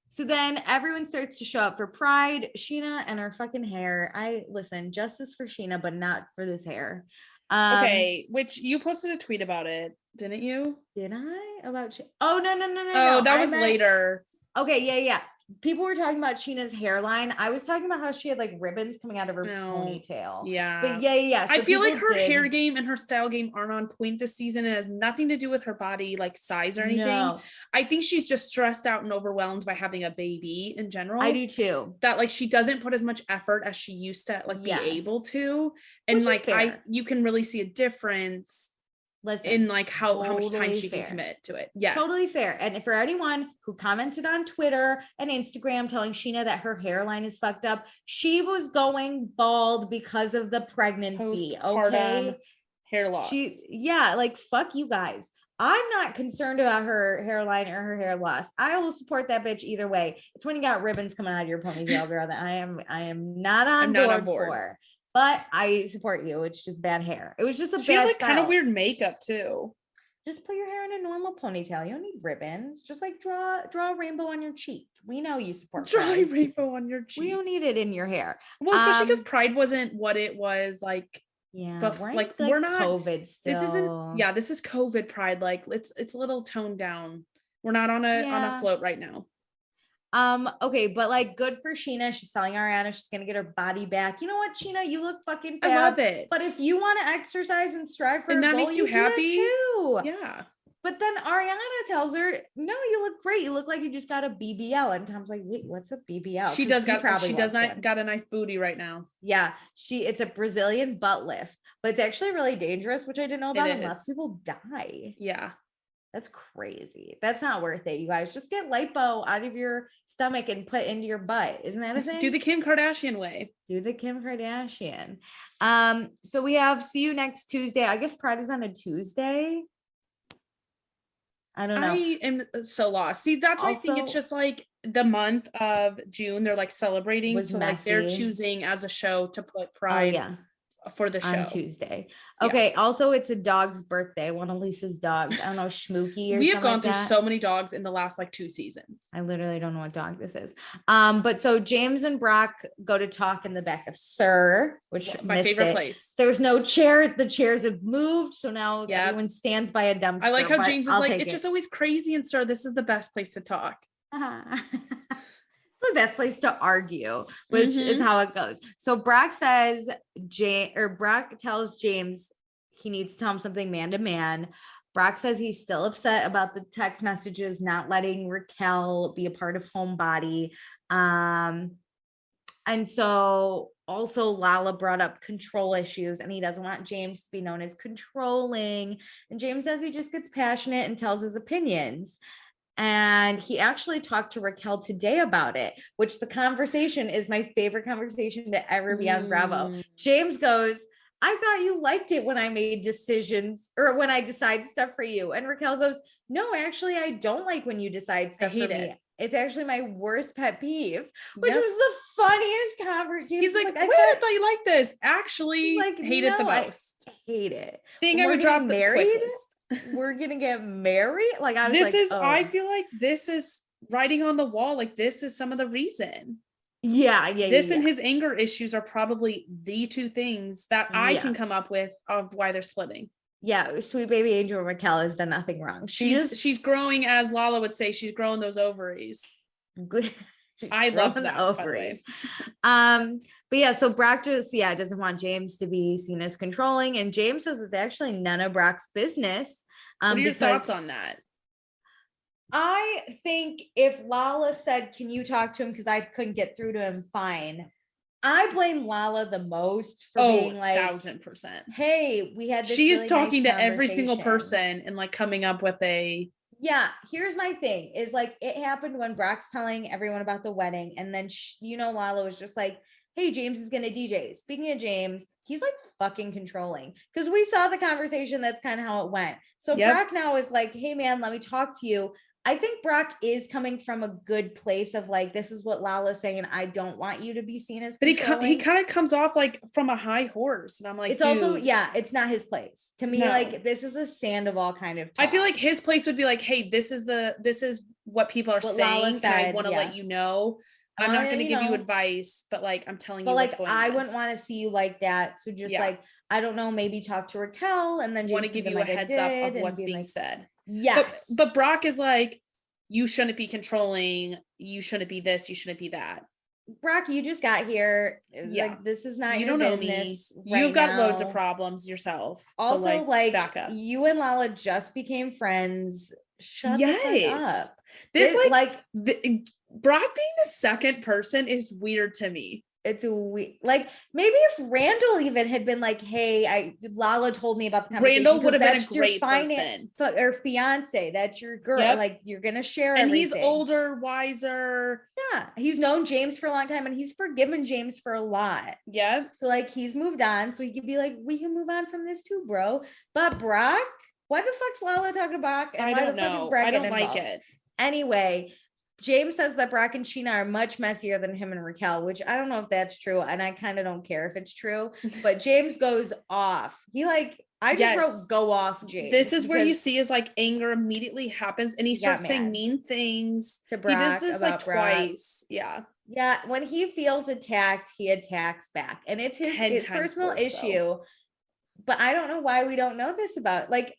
So then everyone starts to show up for Pride. Sheena and her fucking hair. Listen, justice for Sheena, but not for this hair. Okay, which you posted a tweet about it, didn't you? Did I? Oh, no. Oh, that was later. Okay, yeah. People were talking about Sheena's hairline. I was talking about how she had like ribbons coming out of her ponytail. Yeah. But yeah. So I feel like her hair game and her style game aren't on point this season. It has nothing to do with her body, like size or anything. No. I think she's just stressed out and overwhelmed by having a baby in general. I do too. That like she doesn't put as much effort as she used to like be able to. And like you can really see a difference. Listen, in like how much time she can commit to it. Yes. Totally fair. And for anyone who commented on Twitter and Instagram telling Sheena that her hairline is fucked up, she was going bald because of the pregnancy. Okay. Hair loss. Like fuck you guys. I'm not concerned about her hairline or her hair loss. I will support that bitch either way. It's when you got ribbons coming out of your ponytail, girl, that I am not on board for. But I support you. It's just bad hair. It was just a bad style. She had kind of weird makeup too. Just put your hair in a normal ponytail. You don't need ribbons. Just like draw a rainbow on your cheek. We know you support Draw a rainbow on your cheek. We don't need it in your hair. Well, especially because Pride wasn't what it was like. Yeah, we're not COVID still. This isn't. Yeah, this is COVID Pride. Like it's a little toned down. We're not on a float right now. Okay, but like good for Sheena. She's telling Ariana she's gonna get her body back. You know what, Sheena? You look fucking fab. I love it. But if you want to exercise and strive for and that goal, makes you happy too. Yeah. But then Ariana tells her, no, you look great. You look like you just got a BBL. And Tom's like, wait, what's a BBL? She does not got a nice booty right now. Yeah. It's a Brazilian butt lift, but it's actually really dangerous, which I didn't know about. Unless people die. Yeah. That's crazy. That's not worth it, you guys. Just get lipo out of your stomach and put into your butt. Isn't that a thing? Do the Kim Kardashian way. Do the Kim Kardashian. So we have see you next Tuesday. I guess Pride is on a Tuesday. I don't know. I am so lost. See, that's why I think it's just like the month of June. They're like celebrating. So messy. Like they're choosing as a show to put Pride for the show on Tuesday. Okay. Yeah. Also, it's a dog's birthday. One of Lisa's dogs. I don't know, Schmooky or we have gone through so many dogs in the last like 2 seasons. I literally don't know what dog this is. But so James and Brock go to talk in the back of Sir, which my favorite place. There's no chair. The chairs have moved. So now everyone stands by a dumpster. I like how James is like, it's just always crazy. And Sir, this is the best place to talk. The best place to argue, which is how it goes. So Brock tells James he needs to tell him something man to man. Brock says he's still upset about the text messages not letting Raquel be a part of Homebody. And so also Lala brought up control issues and he doesn't want James to be known as controlling. And James says he just gets passionate and tells his opinions. And he actually talked to Raquel today about it, which the conversation is my favorite conversation to ever be on Bravo. James goes, I thought you liked it when I made decisions or when I decide stuff for you. And Raquel goes, no, actually, I don't like when you decide stuff for me. It's actually my worst pet peeve, which was the funniest conversation. He's like, wait, I thought you liked this. Actually, hate it the most. I hate it. Thing I would drop married. We're gonna get married. Like I was I feel like this is writing on the wall. Like this is some of the reason. Yeah. This and his anger issues are probably the 2 things that I can come up with of why they're splitting. Yeah, sweet baby angel Raquel has done nothing wrong. She's growing, as Lala would say, she's growing those ovaries. Good. I love that ovaries. But yeah, so Brock just doesn't want James to be seen as controlling, and James says it's actually none of Brock's business. What are your thoughts on that? I think if Lala said, "Can you talk to him?" because I couldn't get through to him, fine. I blame Lala the most for being like 1000%. Hey, we had this. She is talking to every single person and like coming up with a. Yeah, here's my thing is like it happened when Brock's telling everyone about the wedding, and then Lala was just like, hey, James is gonna DJ. Speaking of James, he's like fucking controlling because we saw the conversation. That's kind of how it went. So Brock now is like, hey man, let me talk to you. I think Brock is coming from a good place of like, this is what Lala's saying. I don't want you to be seen as controlling. But he kind of comes off like from a high horse. And I'm like, it's also, it's not his place. To me, like this is a Sandoval kind of talk. I feel like his place would be like, hey, this is what people are saying. And I want to let you know. I'm not going to give you advice, but like, I'm telling you what's going on. I wouldn't want to see you like that. So just like, I don't know, maybe talk to Raquel and then want to give you a heads up of what's being said. Yes. But Brock is like, you shouldn't be controlling. You shouldn't be this. You shouldn't be that. Brock, you just got here. Like, this is not your business. You've got loads of problems yourself. Also, so like back up. You and Lala just became friends. Shut the fuck up. This Brock being the second person is weird to me. It's weird. Like, maybe if Randall even had been like, hey, Lala told me about the conversation. Randall would have been a great person. Or fiance, that's your girl. Yep. Like, you're going to share and everything. He's older, wiser. Yeah. He's known James for a long time and he's forgiven James for a lot. Yeah. So like, he's moved on. So he could be like, we can move on from this too, bro. But Brock, why the fuck's Lala talking about? And why the fuck is Brock? I don't like it. Anyway, James says that Brock and Sheena are much messier than him and Raquel, which I don't know if that's true. And I kind of don't care if it's true, but James goes off. He like, I just wrote go off, James. This is where you see his like anger immediately happens and he starts saying mean things to Brock. He does this like twice. Yeah. Yeah. When he feels attacked, he attacks back and it's his personal issue. But I don't know why we don't know this about like,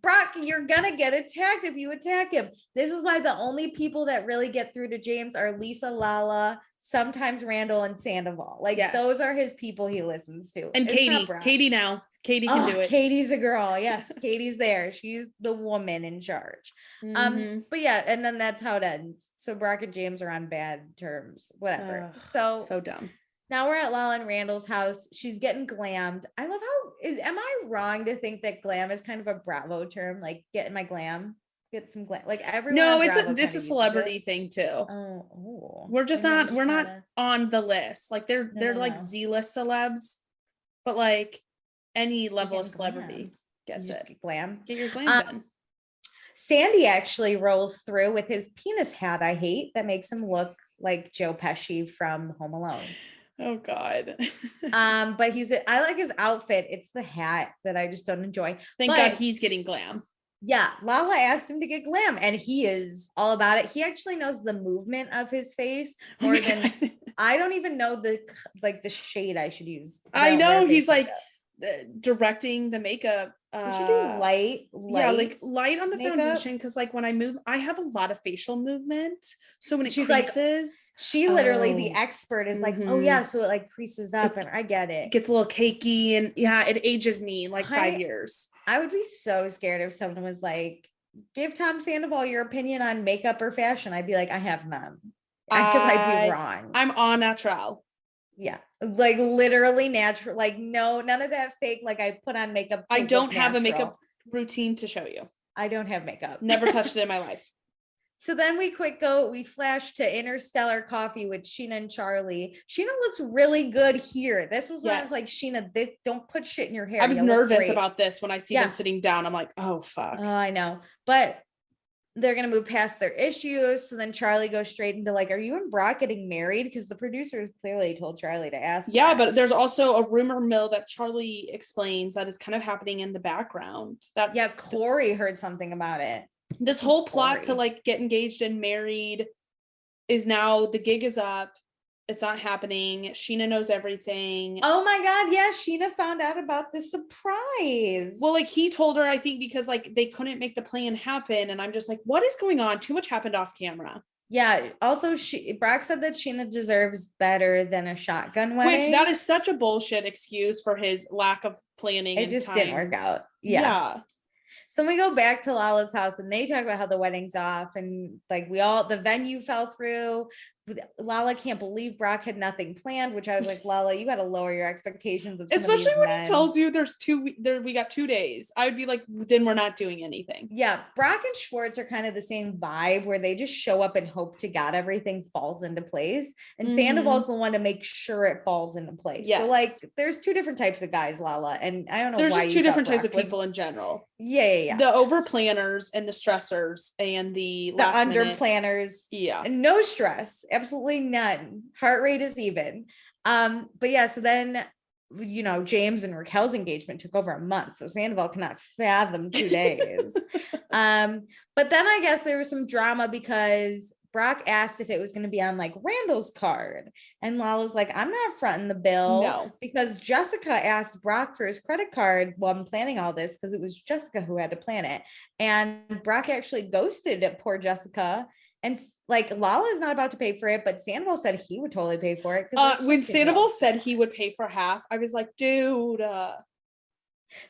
Brock, you're gonna get attacked if you attack him. This is why the only people that really get through to James are Lisa, Lala, sometimes Randall, and Sandoval. Like those are his people he listens to. And Katie now. Katie can do it. Katie's a girl. Yes, Katie's there. She's the woman in charge. But yeah, and then that's how it ends. So Brock and James are on bad terms. Whatever. So dumb. Now we're at Lala and Randall's house. She's getting glammed. I love am I wrong to think that glam is kind of a Bravo term? Like getting my glam, get some glam. Like everyone. No, it's a celebrity thing too. Oh. We're not on the list. Like they're like Z-list celebs, but like any level of celebrity gets it. Glam. Get your glam done. Sandy actually rolls through with his penis hat. I hate that makes him look like Joe Pesci from Home Alone. Oh God. But I like his outfit. It's the hat that I just don't enjoy. Thank God he's getting glam. Yeah. Lala asked him to get glam and he is all about it. He actually knows the movement of his face more than I don't even know the shade I should use. I know he's like directing the makeup. We should do light like light on the makeup. Foundation because like when I move I have a lot of facial movement, so when it creases, she literally the expert is like, oh yeah, so it like creases up and I get it. It gets a little cakey and it ages me like 5 years. I would be so scared if someone was like, give Tom Sandoval your opinion on makeup or fashion. I'd be like, I have none because I'd be wrong. I'm au naturel. Yeah, like literally natural, like no, none of that fake, like I put on makeup. I don't have a makeup routine to show you. I don't have makeup. Never touched it in my life. So then we flash to Interstellar Coffee with Sheena and Charlie. Sheena looks really good here. This was when I was like, Sheena, don't put shit in your hair. I was nervous about this when I see them sitting down. I'm like, oh fuck. Oh, I know. But they're going to move past their issues. So then Charlie goes straight into like, are you and Brock getting married? Because the producers clearly told Charlie to ask. Yeah, but there's also a rumor mill that Charlie explains that is kind of happening in the background. Corey heard something about it. This whole plot to like get engaged and married is now the gig is up. It's not happening. Sheena knows everything. Oh my God. Yeah. Sheena found out about the surprise. Well, like he told her, I think, because like they couldn't make the plan happen. And I'm just like, what is going on? Too much happened off camera. Yeah. Also, Brock said that Sheena deserves better than a shotgun wedding. Which that is such a bullshit excuse for his lack of planning. It just didn't work out. Yeah. So we go back to Lala's house and they talk about how the wedding's off and like the venue fell through. Lala can't believe Brock had nothing planned, which I was like, Lala, you got to lower your expectations of especially when he tells you we got 2 days. I would be like, then we're not doing anything. Yeah, Brock and Schwartz are kind of the same vibe where they just show up and hope to God everything falls into place. And Sandoval's the one to make sure it falls into place. Yes. So like there's two different types of guys, Lala, and I don't know there's why just two different types of people in general. Yeah. The over planners and the stressors and the under planners. Yeah. And no stress. Absolutely none. Heart rate is even. But yeah, so then you know, James and Raquel's engagement took over a month. So Sandoval cannot fathom 2 days. But then I guess there was some drama because Brock asked if it was going to be on like Randall's card. And Lala's like, I'm not fronting the bill because Jessica asked Brock for his credit card while I'm planning all this because it was Jessica who had to plan it. And Brock actually ghosted poor Jessica. And like Lala's not about to pay for it, but Sandoval said he would totally pay for it. When Sandoval said he would pay for half, I was like, dude,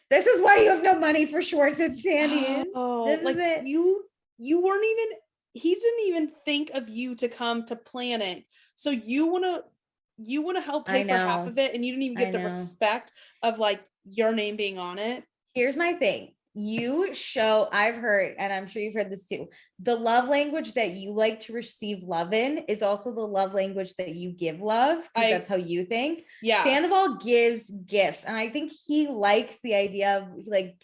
this is why you have no money for Schwartz and Sandy's. This like is it. You weren't even, he didn't even think of you to come to plan it. So you want to help pay for half of it, and you didn't even get the respect of like your name being on it. Here's my thing. I've heard, and I'm sure you've heard this too, the love language that you like to receive love in is also the love language that you give love, because that's how you think. Yeah. Sandoval gives gifts, and I think he likes the idea of like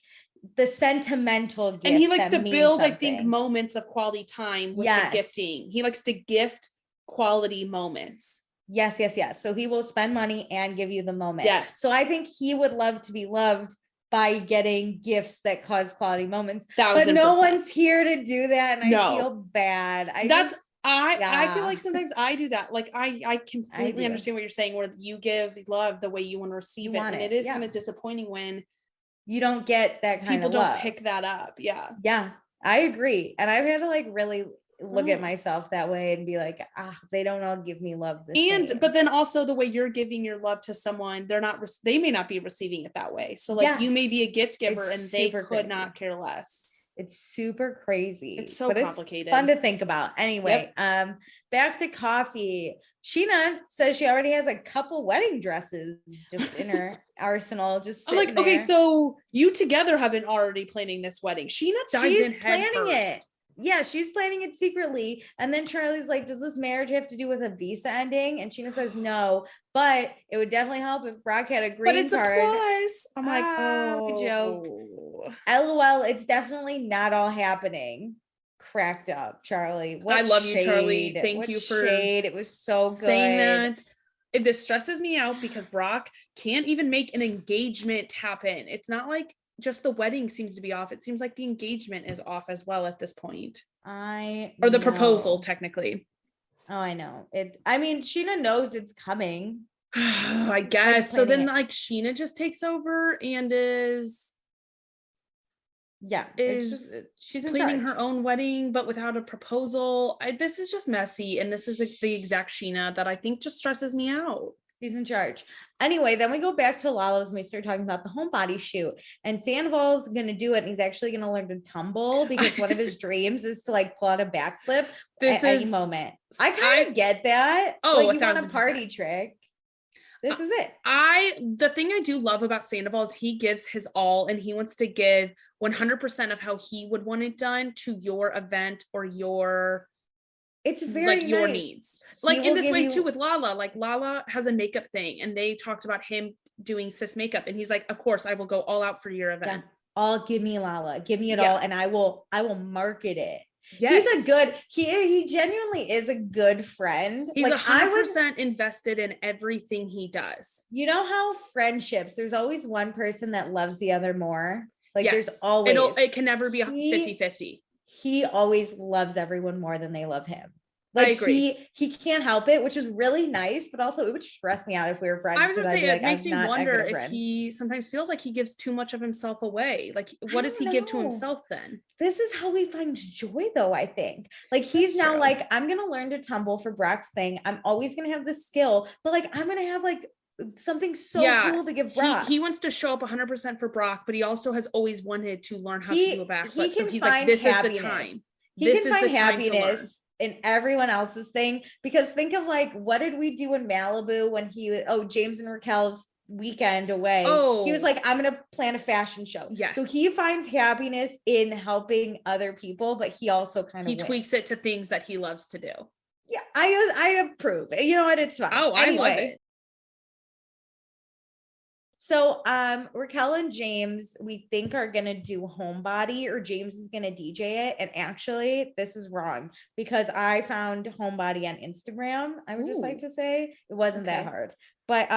the sentimental gifts. And he likes to build, I think, moments of quality time with the gifting. He likes to gift quality moments. Yes. So he will spend money and give you the moment. Yes. So I think he would love to be loved by getting gifts that cause quality moments. 1000%. But no one's here to do that, and I feel bad. I feel like sometimes I do that. Like I completely understand what you're saying, where you give love the way you want to receive it. And it is kind of disappointing when you don't get that kind of love. People don't pick that up. Yeah, I agree. And I've had to like really look at myself that way and be like, they don't all give me love but then also the way you're giving your love to someone, they may not be receiving it that way. So like you may be a gift giver and they could not care less. It's super crazy. It's so complicated. It's fun to think about. Anyway, back to coffee. Sheena says she already has a couple wedding dresses just in her arsenal. I'm like, okay, so you together have been already planning this wedding. Sheena dives in head first. Yeah, she's planning it secretly. And then Charlie's like, does this marriage have to do with a visa ending? And Sheena says no, but it would definitely help if Brock had a green card. But it's a plus. I'm like, good joke. LOL, it's definitely not all happening. Cracked up, Charlie. I love you, Charlie. Thank you for shade. It was so good. Saying that. This stresses me out because Brock can't even make an engagement happen. It's not like just the wedding seems to be off. It seems like the engagement is off as well at this point. Or the proposal, technically. Oh, I know. I mean, Sheena knows it's coming. I guess. So then like Sheena just takes over and is she's planning her own wedding, but without a proposal. This is just messy. And this is the exact Sheena that I think just stresses me out. She's in charge. Anyway, then we go back to Lala's and we start talking about the homebody shoot, and Sandoval's going to do it. And he's actually going to learn to tumble because one of his dreams is to like pull out a backflip at any moment. I kind of get that. Oh, like you want a party trick. This is it. The thing I do love about Sandoval is he gives his all, and he wants to give 100% of how he would want it done to your event or your It's very like your needs. Like in this way too with Lala. Like Lala has a makeup thing, and they talked about him doing cis makeup, and he's like, of course I will go all out for your event. Give me Lala, give me it all, and I will market it. Yes. He genuinely is a good friend. He's like 100% invested in everything he does. You know how friendships, there's always one person that loves the other more. Like there's always, it can never be 50-50. He always loves everyone more than they love him. Like I agree. He can't help it, which is really nice, but also it would stress me out if we were friends. I was gonna say it makes me wonder if he sometimes feels like he gives too much of himself away. Like what does he give to himself then? This is how he finds joy though, I think. Like he's now like, I'm gonna learn to tumble for Brock's thing. I'm always gonna have this skill, but like I'm gonna have like something so cool to give Brock. He wants to show up 100% for Brock, but he also has always wanted to learn how to do a backflip. So he's like, this is the time. He can find happiness in everyone else's thing, because think of like, what did we do in Malibu when James and Raquel's weekend away? He was like, I'm gonna plan a fashion show. So he finds happiness in helping other people, but he also tweaks it to things that he loves to do. Yeah, I approve. You know what? It's fine. I love it. So Raquel and James, we think, are going to do Homebody, or James is going to DJ it. And actually, this is wrong, because I found Homebody on Instagram. I would just like to say it wasn't that hard. But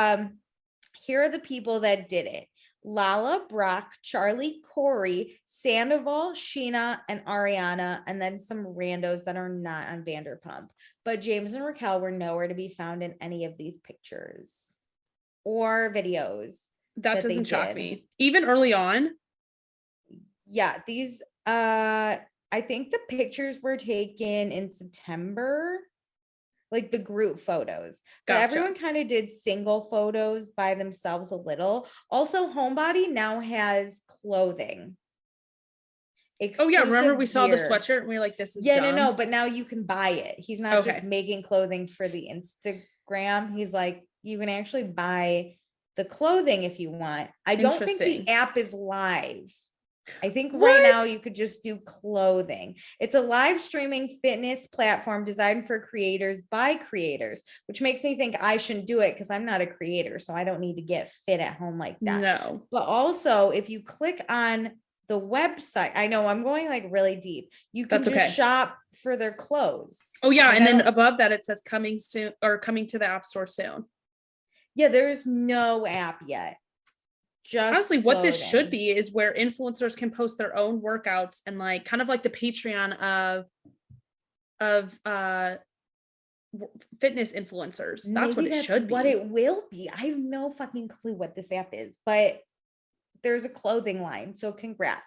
here are the people that did it. Lala, Brock, Charlie, Corey, Sandoval, Sheena, and Ariana, and then some randos that are not on Vanderpump. But James and Raquel were nowhere to be found in any of these pictures or videos. That doesn't shock me. Even early on. Yeah, these I think the pictures were taken in September, like the group photos. But everyone kind of did single photos by themselves a little. Also, Homebody now has clothing. Oh yeah, remember we saw the sweatshirt and we were like, this is dumb. No, but now you can buy it. He's not just making clothing for the Instagram. He's like, you can actually buy the clothing if you want. I don't think the app is live. I think right now you could just do clothing. It's a live streaming fitness platform designed for creators by creators, which makes me think I shouldn't do it because I'm not a creator, so I don't need to get fit at home like that. No. But also, if you click on the website, I know I'm going like really deep. You can just shop for their clothes. Oh yeah, and then above that it says coming soon or coming to the App Store soon. Yeah, there's no app yet. Just honestly, what this should be is where influencers can post their own workouts and like kind of like the Patreon of fitness influencers. That's what it should be. What it will be. I have no fucking clue what this app is, but there's a clothing line, so congrats.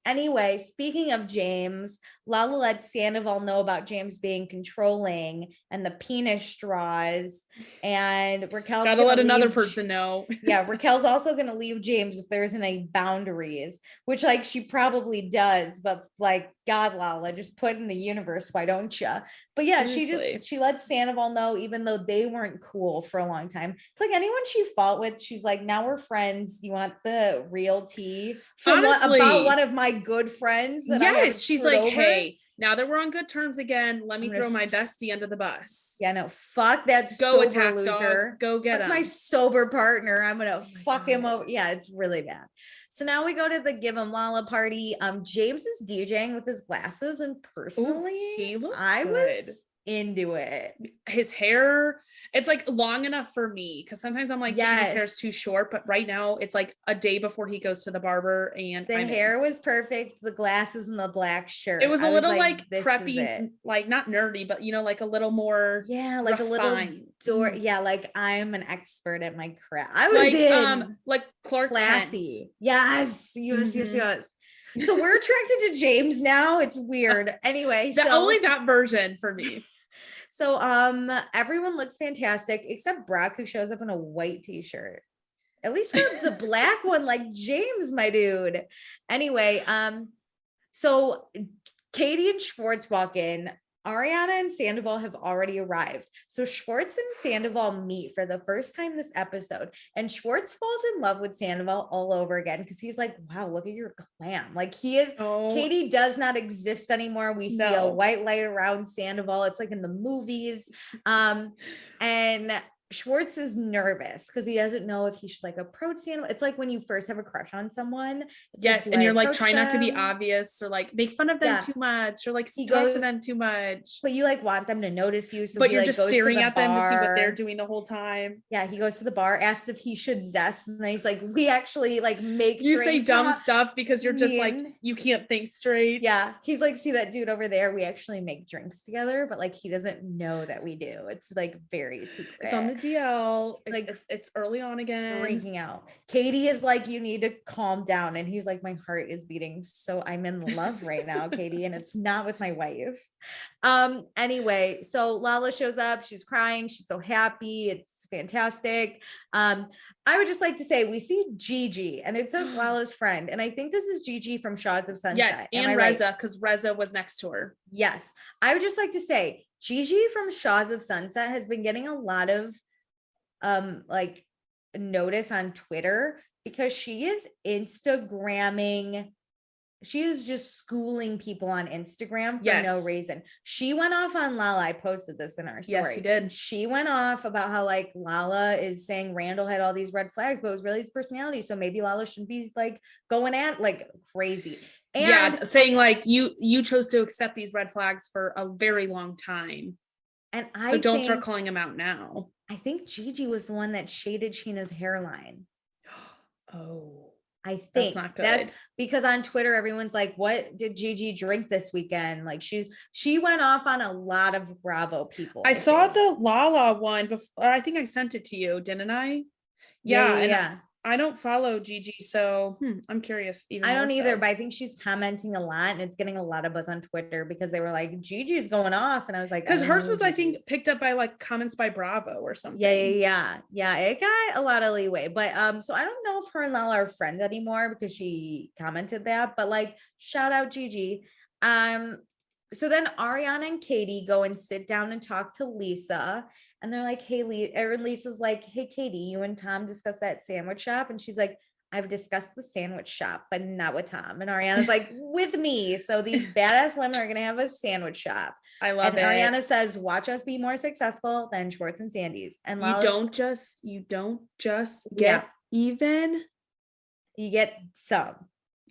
Anyway, speaking of James, Lala let Sandoval know about James being controlling and the penis straws, and Raquel's gotta let another person know. Yeah, Raquel's also gonna leave James if there isn't any boundaries, which like she probably does, but like, God, Lala, just put in the universe, why don't you? But yeah, seriously. she let Sandoval know, even though they weren't cool for a long time. It's like anyone she fought with, she's like, now we're friends. You want the real tea from about one of my good friends? Yes, she's like, hey, now that we're on good terms again, let me throw my bestie under the bus. Yeah, no, fuck that. Go attack loser. Dog. Go get him. My sober partner. I'm gonna fuck him over. Yeah, it's really bad. So now we go to the Give Him Lala party. James is DJing with his glasses, and personally, he looks good. Was into it. His hair, it's like long enough for me because sometimes I'm like, yes, his hair's too short, but right now it's like a day before he goes to the barber, and the hair was perfect, the glasses and the black shirt. It was a little like preppy, like not nerdy, but you know, like a little more like refined. A little like I'm an expert at my craft. I was like Clark classy. Kent. Yes. So we're attracted to James now. It's weird. Anyway, only that version for me. So everyone looks fantastic except Brock, who shows up in a white t-shirt. At least for the black one, like James, my dude. Anyway, so Katie and Schwartz walk in. Ariana and Sandoval have already arrived. So Schwartz and Sandoval meet for the first time this episode. And Schwartz falls in love with Sandoval all over again because he's like, wow, look at your glam. Like he is, Katie does not exist anymore. We see a white light around Sandoval. It's like in the movies. And Schwartz is nervous because he doesn't know if he should like approach Sandoval. It's like when you first have a crush on someone. Yes, and you're like trying not to be obvious or like make fun of them too much or like talk to them too much. But you like want them to notice you. So but you're just staring at them to see what they're doing the whole time. Yeah, he goes to the bar, asks if he should zest, and then he's like, we actually like make you say dumb stuff because you're just like you can't think straight. Yeah, he's like, see that dude over there? We actually make drinks together, but like he doesn't know that we do. It's like very secret. It's on the DL, like it's early on again. Freaking out. Katie is like, you need to calm down, and he's like, my heart is beating, so I'm in love right now, Katie, and it's not with my wife. Anyway, so Lala shows up, she's crying, she's so happy, it's fantastic. I would just like to say we see Gigi, and it says Lala's friend, and I think this is Gigi from Shaws of Sunset. Yes, and Reza, because Reza was next to her. Yes, I would just like to say Gigi from Shaws of Sunset has been getting a lot of like notice on Twitter because she is Instagramming. She is just schooling people on Instagram for no reason. She went off on Lala. I posted this in our story. Yes, you did. She went off about how like Lala is saying Randall had all these red flags, but it was really his personality. So maybe Lala shouldn't be like going at like crazy. And saying like you chose to accept these red flags for a very long time. And so don't start calling them out now. I think Gigi was the one that shaded Sheena's hairline. Oh. I think that's not good. That's because on Twitter, everyone's like, what did Gigi drink this weekend? Like she went off on a lot of Bravo people. I saw the Lala one before. I think I sent it to you, didn't I? Yeah. I don't follow Gigi, so I'm curious. I don't either, but I think she's commenting a lot and it's getting a lot of buzz on Twitter because they were like, Gigi's going off. And I was like, because hers was, I think, picked up by like comments by Bravo or something. Yeah. It got a lot of leeway, but so I don't know if her and Lala are friends anymore because she commented that, but like, shout out Gigi. So then Ariana and Katie go and sit down and talk to Lisa. And they're like, hey, Lisa's like, hey, Katie, you and Tom discussed that sandwich shop. And she's like, I've discussed the sandwich shop, but not with Tom. And Ariana's like, with me. So these badass women are going to have a sandwich shop. I love it. Ariana says, watch us be more successful than Schwartz and Sandy's. And you don't just get even. You get some.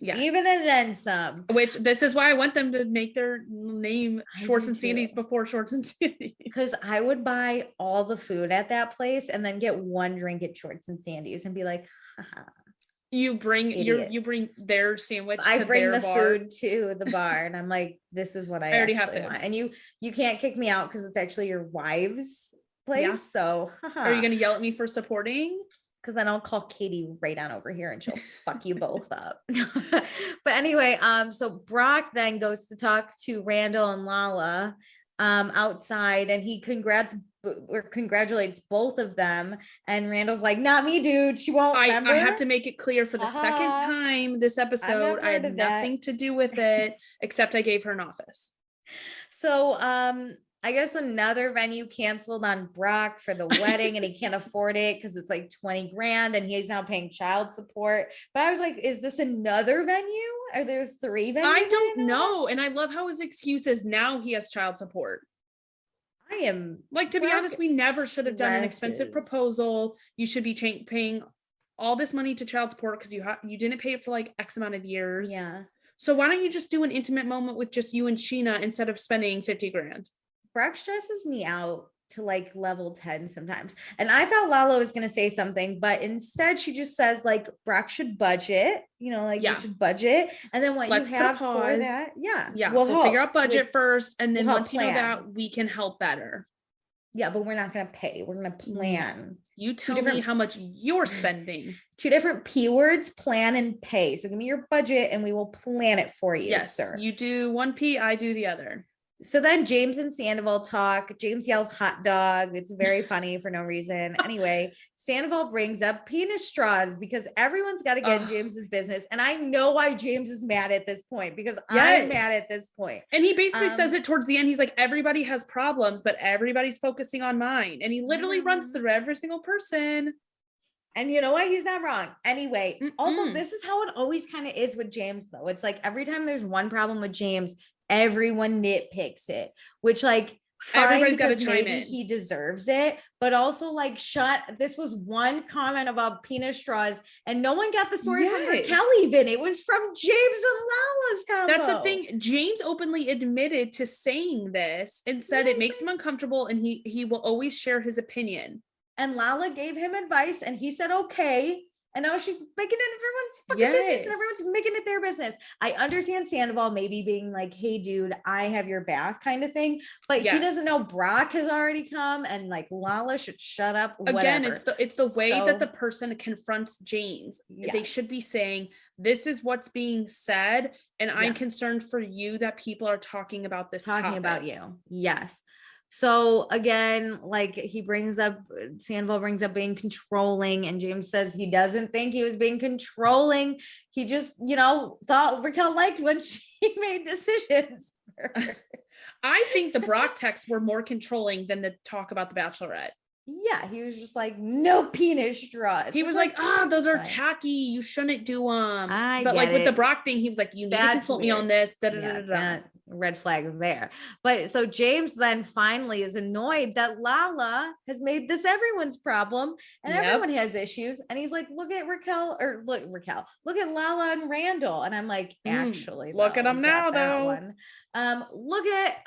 Yes. Even and then some. Which this is why I want them to make their name Schwartz and Sandy's before Schwartz and Sandy's. Because I would buy all the food at that place and then get one drink at Schwartz and Sandy's and be like, haha. You bring their sandwich. I bring their the bar. food to the bar, and I'm like, this is what I already have food. Want. And you can't kick me out because it's actually your wife's place. Yeah. So are you gonna yell at me for supporting? Because then I'll call Katie right on over here and she'll fuck you both up. But anyway, so Brock then goes to talk to Randall and Lala outside, and he congratulates both of them. And Randall's like, not me, dude. She won't. I have to make it clear for the second time this episode, I had nothing to do with it, except I gave her an office. So, I guess another venue canceled on Brock for the wedding and he can't afford it because it's like 20 grand and he's now paying child support. But I was like, is this another venue? Are there 3 venues? I don't know. And I love how his excuse is now he has child support. I am like, to be honest, we never should have done an expensive proposal. You should be paying all this money to child support because you didn't pay it for like X amount of years. Yeah. So why don't you just do an intimate moment with just you and Sheena instead of spending 50 grand? Brock stresses me out to like level 10 sometimes. And I thought Lala was going to say something, but instead she just says like Brock should budget, you should budget. And then let's you have for that. Yeah. We'll figure out budget first. And then once you know that, we can help better. Yeah. But we're not going to pay. We're going to plan. You tell me how much you're spending. 2 different P words, plan and pay. So give me your budget and we will plan it for you. Yes, sir. You do one P, I do the other. So then James and Sandoval talk. James yells hot dog. It's very funny for no reason. Anyway, Sandoval brings up penis straws because everyone's got to get in James's business. And I know why James is mad at this point because I'm mad at this point. And he basically says it towards the end. He's like, everybody has problems, but everybody's focusing on mine. And he literally runs through every single person. And you know what? He's not wrong. Anyway, also, this is how it always kind of is with James, though. It's like every time there's one problem with James, everyone nitpicks it, which like everybody's got to chime in. He deserves it, but also like this was one comment about penis straws and no one got the story from Raquel even. It was from James and Lala's combo. That's the thing. James openly admitted to saying this and said it makes him uncomfortable and he will always share his opinion. And Lala gave him advice and he said, okay. And now she's making it everyone's fucking business and everyone's making it their business. I understand Sandoval maybe being like, hey, dude, I have your back kind of thing. But he doesn't know Brock has already come and like Lala should shut up. Again, it's the way that the person confronts James. They should be saying, this is what's being said. And I'm concerned for you that people are talking about this topic. About you. Yes. So again, like Sandoval brings up being controlling and James says he doesn't think he was being controlling. He just, thought Raquel liked when she made decisions. I think the Brock texts were more controlling than the talk about the Bachelorette. Yeah, he was just like, no penis straws. He was like, those are tacky. You shouldn't do them. But like with the Brock thing, he was like, you need to consult me on this. Red flag there. But so James then finally is annoyed that Lala has made this everyone's problem and everyone has issues. And he's like, look at Lala and Randall. And I'm like, actually, look at them now though. Look at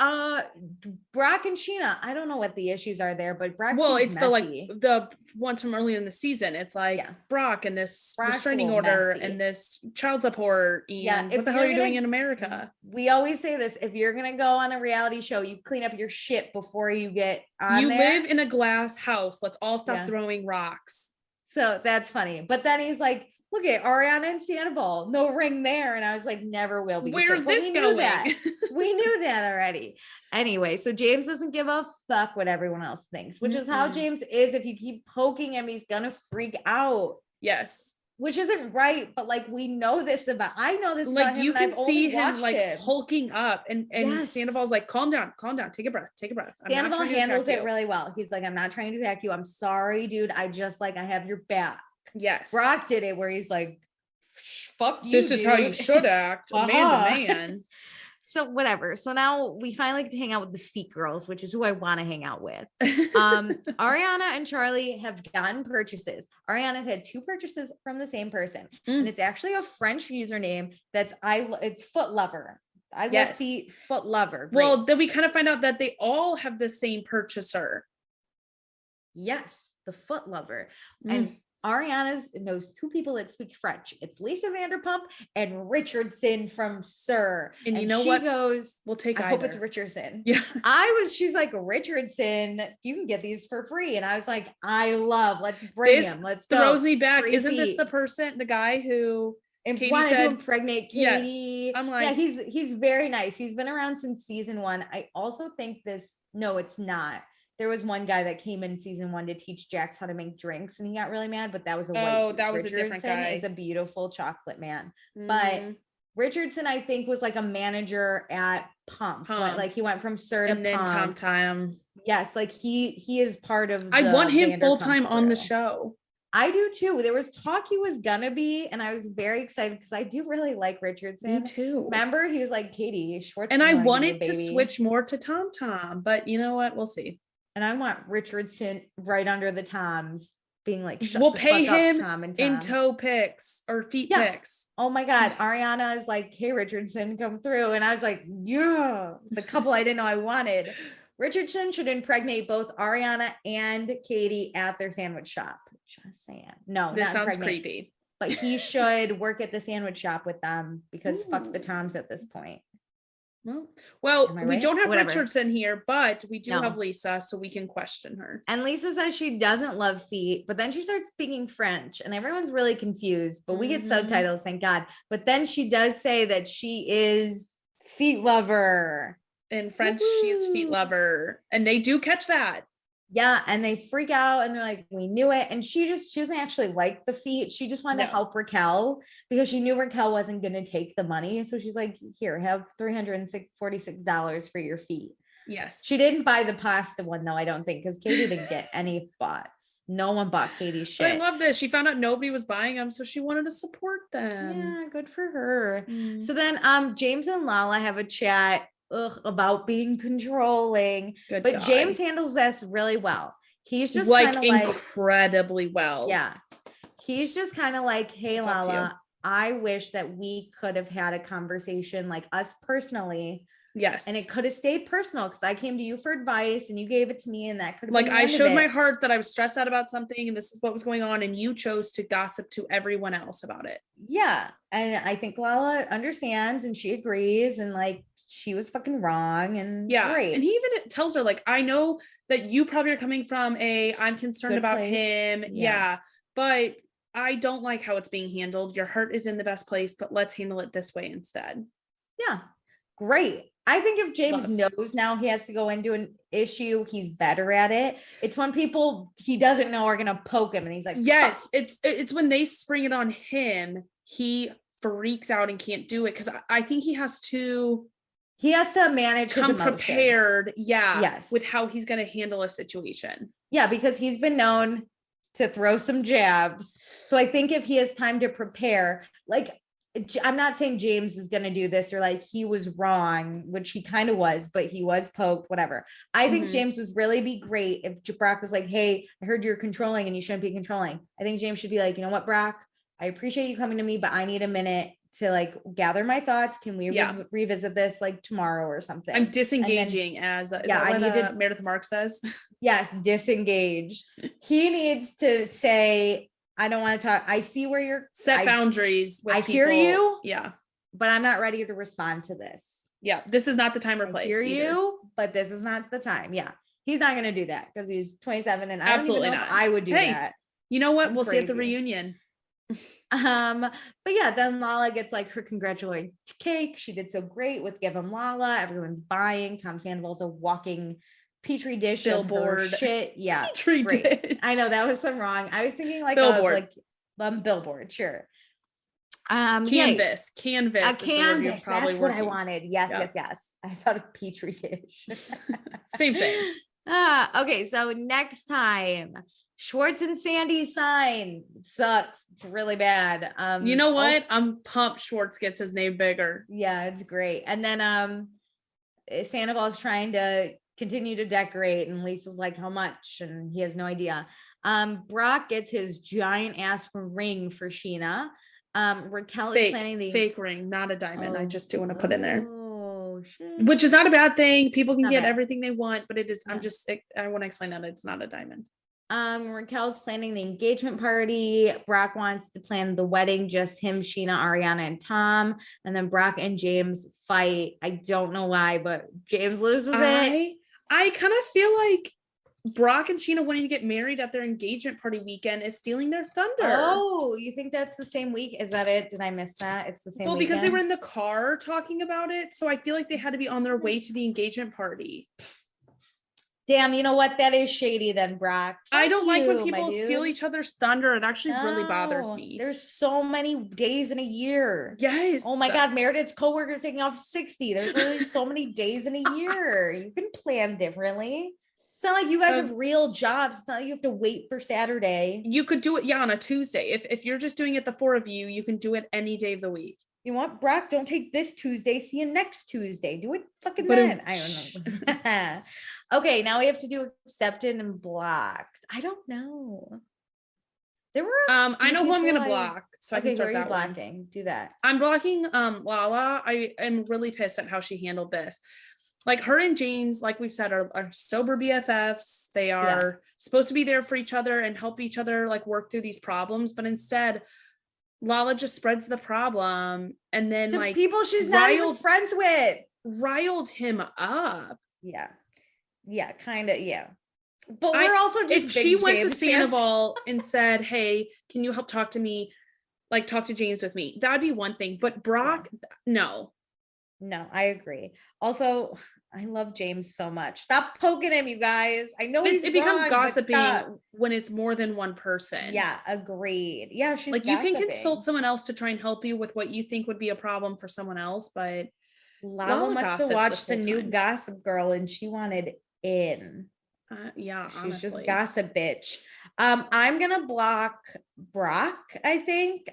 Brock and Sheena. I don't know what the issues are there, but Brock it's messy. the ones from earlier in the season. It's like Brock and this restraining order messy. And this child support. And what the hell are you doing in America? We always say this: if you're gonna go on a reality show, you clean up your shit before you get on. You live in a glass house. Let's all stop throwing rocks. So that's funny. But then he's like, look at Ariana and Sandoval, no ring there. And I was like, never will be. Where's this going? We knew that already. Anyway, so James doesn't give a fuck what everyone else thinks, which is how James is. If you keep poking him, he's gonna freak out. Yes. Which isn't right, but like we know this about, I know this like about him, you can see him like him. hulking up and Sandoval's like, calm down, take a breath. Sandoval handles it really well. He's like, I'm not trying to attack you. I'm sorry, dude. I have your back. Yes. Brock did it where he's like, fuck you. This is how you should act. Man to man. So whatever. So now we finally get to hang out with the feet girls, which is who I want to hang out with. Ariana and Charlie have gotten purchases. Ariana's had 2 purchases from the same person. And it's actually a French username it's foot lover. I love feet, foot lover. Great. Well, then we kind of find out that they all have the same purchaser. Yes, the foot lover. And Ariana's knows 2 people that speak French. It's Lisa Vanderpump and Richardson from Sir. And you know what? She goes, we'll take I either. hope it's Richardson. Yeah. She's like, Richardson, you can get these for free. And I was like, let's bring him. Let's go. Throws me back. Free Isn't feet. this the guy who Katie wanted said, to impregnate Katie? Yes. I'm like, he's very nice. He's been around since season 1. I also think no, it's not. There was one guy that came in season 1 to teach Jax how to make drinks, and he got really mad. But that was a different guy. Is a beautiful chocolate man, but Richardson, I think, was like a manager at Pump. Like he went from Sir to Pump. Tom. Yes, like he is part of. I want him full time on the show. I do too. There was talk he was gonna be, and I was very excited because I do really like Richardson. Me too. Remember, he was like Katie Schwartz, and I wanted to switch more to Tom, but you know what? We'll see. And I want Richardson right under the Toms being like, we'll pay him Tom and in toe picks or feet picks. Oh my God. Ariana is like, hey, Richardson, come through. And I was like, yeah, the couple I didn't know I wanted. Richardson should impregnate both Ariana and Katie at their sandwich shop. Just saying. No, this sounds creepy. But he should work at the sandwich shop with them because fuck the Toms at this point. Well, we don't have Richardson here, but we do have Lisa, so we can question her. And Lisa says she doesn't love feet, but then she starts speaking French and everyone's really confused, but we get subtitles, thank God. But then she does say that she is feet lover. In French, she's feet lover. And they do catch that. Yeah, and they freak out and they're like, we knew it. And she doesn't actually like the feet. She just wanted to help Raquel because she knew Raquel wasn't going to take the money. So she's like, here, have $346 for your feet. Yes. She didn't buy the pasta one though, I don't think, because Katie didn't get any bots. No one bought Katie's shit. But I love this. She found out nobody was buying them, so she wanted to support them. Yeah, good for her. So then James and Lala have a chat about being controlling. But James handles this really well. He's just like incredibly well. Yeah. He's just kind of like, hey, Lala, I wish that we could have had a conversation like us personally. Yes. And it could have stayed personal because I came to you for advice and you gave it to me, and that could have like I showed my heart that I was stressed out about something and this is what was going on, and you chose to gossip to everyone else about it. Yeah. And I think Lala understands and she agrees, and like she was fucking wrong, and great. And he even tells her like, I know that you probably are coming from I'm concerned good about place. Him. Yeah. But I don't like how it's being handled. Your heart is in the best place, but let's handle it this way instead. Yeah. Great. I think if James knows now he has to go into an issue, he's better at it. It's when people he doesn't know are gonna poke him and he's like, yes, it's when they spring it on him, he freaks out and can't do it because I think he has to manage his emotions. Prepared, with how he's gonna handle a situation. Yeah, because he's been known to throw some jabs. So I think if he has time to prepare, like I'm not saying James is going to do this or like he was wrong, which he kind of was, but he was poked, whatever. I think James would really be great if Brock was like, hey, I heard you're controlling and you shouldn't be controlling. I think James should be like, you know what, Brock, I appreciate you coming to me, but I need a minute to like gather my thoughts. Can we Yeah. revisit this like tomorrow or something? I'm disengaging is that what Meredith Mark says? Yes, disengage. He needs to say, I don't want to talk. I see where you're set boundaries with people. Hear you. Yeah. But I'm not ready to respond to this. Yeah. This is not the time or place. I hear you, but this is not the time. Yeah. He's not going to do that because he's 27 and absolutely not. I would do that. You know what? We'll see at the reunion. But yeah, then Lala gets like her congratulatory cake. She did so great with Give 'em Lala. Everyone's buying. Tom Sandoval's a walking petri dish billboard shit. Yeah, petri dish. I know that was the wrong. I was thinking like billboard, billboard. Sure. Canvas. A canvas. That's what I wanted. Yes. I thought a petri dish. Same. Okay. So next time, Schwartz and Sandy sign. It sucks. It's really bad. You know what? I'm pumped Schwartz gets his name bigger. Yeah, it's great. And then Sandoval's trying to continue to decorate, and Lisa's like, how much? And he has no idea. Brock gets his giant ass ring for Sheena. Raquel is planning the fake ring, not a diamond. I just do want to put in there. Oh shit. Which is not a bad thing. People can get everything they want, but it is. Yeah. I want to explain that it's not a diamond. Raquel's planning the engagement party. Brock wants to plan the wedding, just him, Sheena, Ariana, and Tom. And then Brock and James fight. I don't know why, but James loses it. I kind of feel like Brock and Sheena wanting to get married at their engagement party weekend is stealing their thunder. Oh, you think that's the same week? Is that it? Did I miss that? It's the same weekend? Because they were in the car talking about it. So I feel like they had to be on their way to the engagement party. Damn, you know what? That is shady then, Brock. I don't like when people steal each other's thunder. It actually really bothers me. There's so many days in a year. Yes. Oh my God, Meredith's coworker's taking off 60. There's really so many days in a year. You can plan differently. It's not like you guys have real jobs. It's not like you have to wait for Saturday. You could do it, on a Tuesday. If you're just doing it the four of you, you can do it any day of the week. You want Brock? Don't take this Tuesday. See you next Tuesday. Do it fucking then. I don't know. Okay, now we have to do accepted and blocked. I don't know. There were. I know who I'm gonna block, so I can start that blocking. One. Do that. I'm blocking Lala. I am really pissed at how she handled this. Like her and James, like we've said, are sober BFFs. They are supposed to be there for each other and help each other like work through these problems, but instead. Lala just spreads the problem and then to like people she's not even friends with riled him up. Yeah, kind of. Yeah, but we're also just if she went to Sandoval and said, hey, can you help talk to me, like talk to James with me, that'd be one thing, but Brock, no, I agree. Also, I love James so much. Stop poking him, you guys. I know it becomes gossiping when it's more than one person. Yeah, agreed. Yeah, she's like gossiping. You can consult someone else to try and help you with what you think would be a problem for someone else, but Lala must have watched the new Gossip Girl and she wanted in. Yeah, she's honestly. Just gossip bitch. I'm gonna block Brock. I think.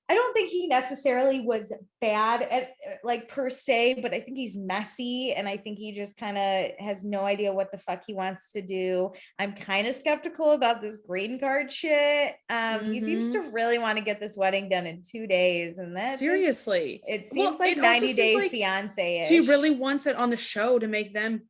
I don't think he necessarily was bad at like per se, but I think he's messy and I think he just kind of has no idea what the fuck he wants to do. I'm kind of skeptical about this green card shit. He seems to really want to get this wedding done in 2 days, and that seriously, it seems like 90 Day like Fiance. He really wants it on the show to make them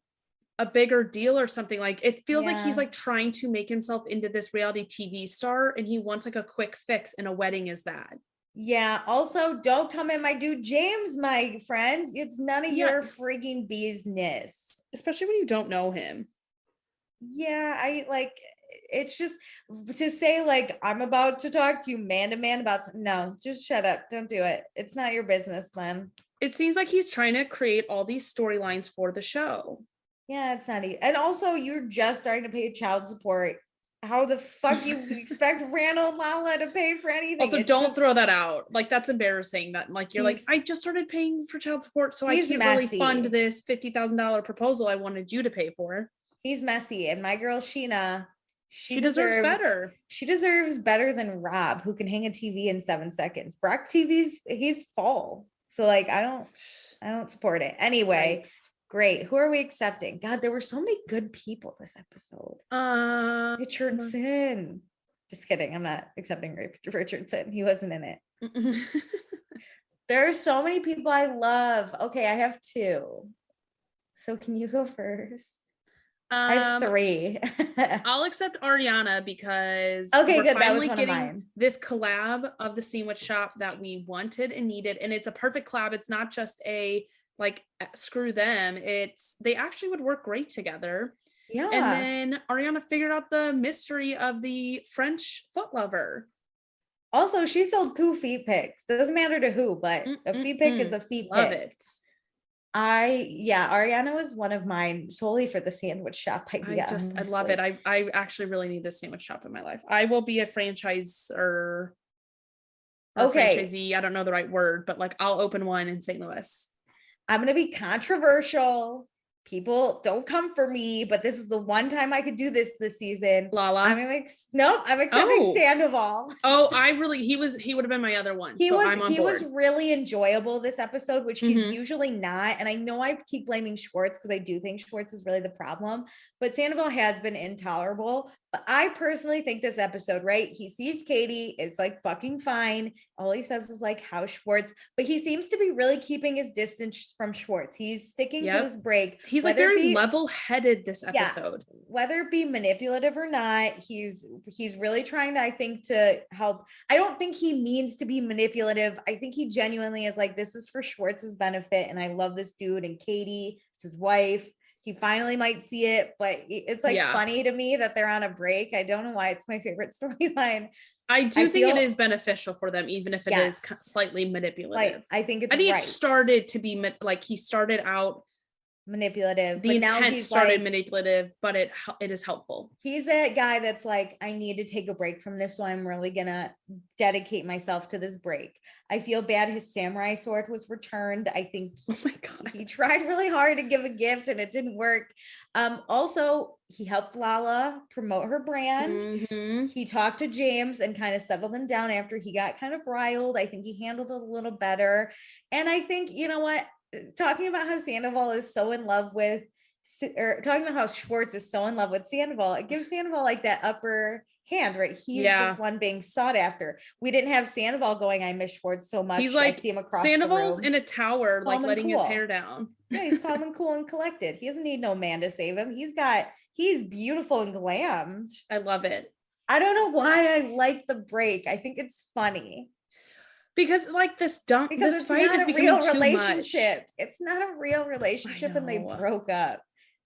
a bigger deal or something. Like it feels like he's like trying to make himself into this reality TV star, and he wants like a quick fix, and a wedding is that. Yeah. Also, don't come in my dude James, my friend. It's none of your freaking business. Especially when you don't know him. Yeah, I like. It's just to say like I'm about to talk to you man to man about. No, just shut up. Don't do it. It's not your business, man. It seems like he's trying to create all these storylines for the show. Yeah, it's not. And also, you're just starting to pay child support. How the fuck you expect Randall and Lala to pay for anything? Also, don't throw that out. Like, that's embarrassing that like, you're like, I just started paying for child support, so I can't really fund this $50,000 proposal I wanted you to pay for. He's messy. And my girl, Sheena, she deserves better. She deserves better than Rob, who can hang a TV in 7 seconds. Brock he's full. So like, I don't support it. Anyway. Thanks. Great. Who are we accepting? God, there were so many good people this episode. Richardson. Just kidding. I'm not accepting Richardson. He wasn't in it. There are so many people I love. Okay, I have 2. So can you go first? I have 3. I'll accept Ariana because okay, we're good. That was finally one getting of mine. this collab of the sandwich shop that we wanted and needed. And it's a perfect collab. It's not just a like screw them. They actually would work great together. Yeah. And then Ariana figured out the mystery of the French foot lover. Also, she sold 2 feet pics. Doesn't matter to who, but a feet pic is a feet pic. Love it. Ariana was one of mine solely for the sandwich shop idea. I love it. I actually really need this sandwich shop in my life. I will be a franchisor or franchisee. I don't know the right word, but like I'll open one in St. Louis. I'm going to be controversial. People don't come for me, but this is the one time I could do this season. Lala. I'm accepting Sandoval. He would have been my other one. He was really enjoyable this episode, which he's usually not. And I know I keep blaming Schwartz because I do think Schwartz is really the problem, but Sandoval has been intolerable. But I personally think this episode, right? He sees Katie, it's like fucking fine. All he says is like, how Schwartz, but he seems to be really keeping his distance from Schwartz. He's sticking to his break. He's like very level-headed this episode. Yeah, whether it be manipulative or not, he's really trying to, I think, to help. I don't think he means to be manipulative. I think he genuinely is like, this is for Schwartz's benefit. And I love this dude, and Katie, it's his wife. He finally might see it, but it's like funny to me that they're on a break. I don't know why it's my favorite storyline. I think it is beneficial for them, even if it is slightly manipulative. I think it started to be like he started out manipulative. The intent started manipulative, but it is helpful. He's that guy that's like, I need to take a break from this, so I'm really gonna dedicate myself to this break. I feel bad his samurai sword was returned. I think he tried really hard to give a gift and it didn't work. Also, he helped Lala promote her brand. He talked to James and kind of settled him down after he got kind of riled. I think he handled it a little better. And I think, you know what? Talking about how Sandoval is so in love with, or talking about how Schwartz is so in love with Sandoval, it gives Sandoval like that upper hand, right? He's the one being sought after. We didn't have Sandoval going, I miss Schwartz so much. He's like, I see him across Sandoval's the room, in a tower, like letting his hair down. Yeah, he's calm and cool and collected. He doesn't need no man to save him. He's beautiful and glammed. I love it. I don't know why I like the break. I think it's funny. Because like this fight is becoming too relationship. Much. It's not a real relationship, and they broke up.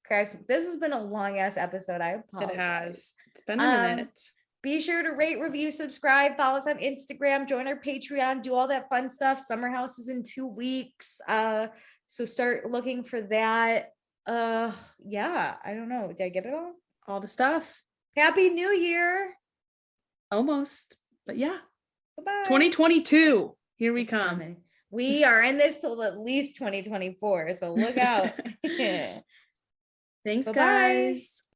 This has been a long ass episode. I apologize. It has. It's been a minute. Be sure to rate, review, subscribe, follow us on Instagram, join our Patreon, do all that fun stuff. Summer House is in 2 weeks. So start looking for that. Yeah, I don't know. Did I get it all? All the stuff. Happy New Year. Almost, but yeah. Bye-bye. 2022. Here we come. We are in this till at least 2024. So look out. Thanks, Bye-bye. guys.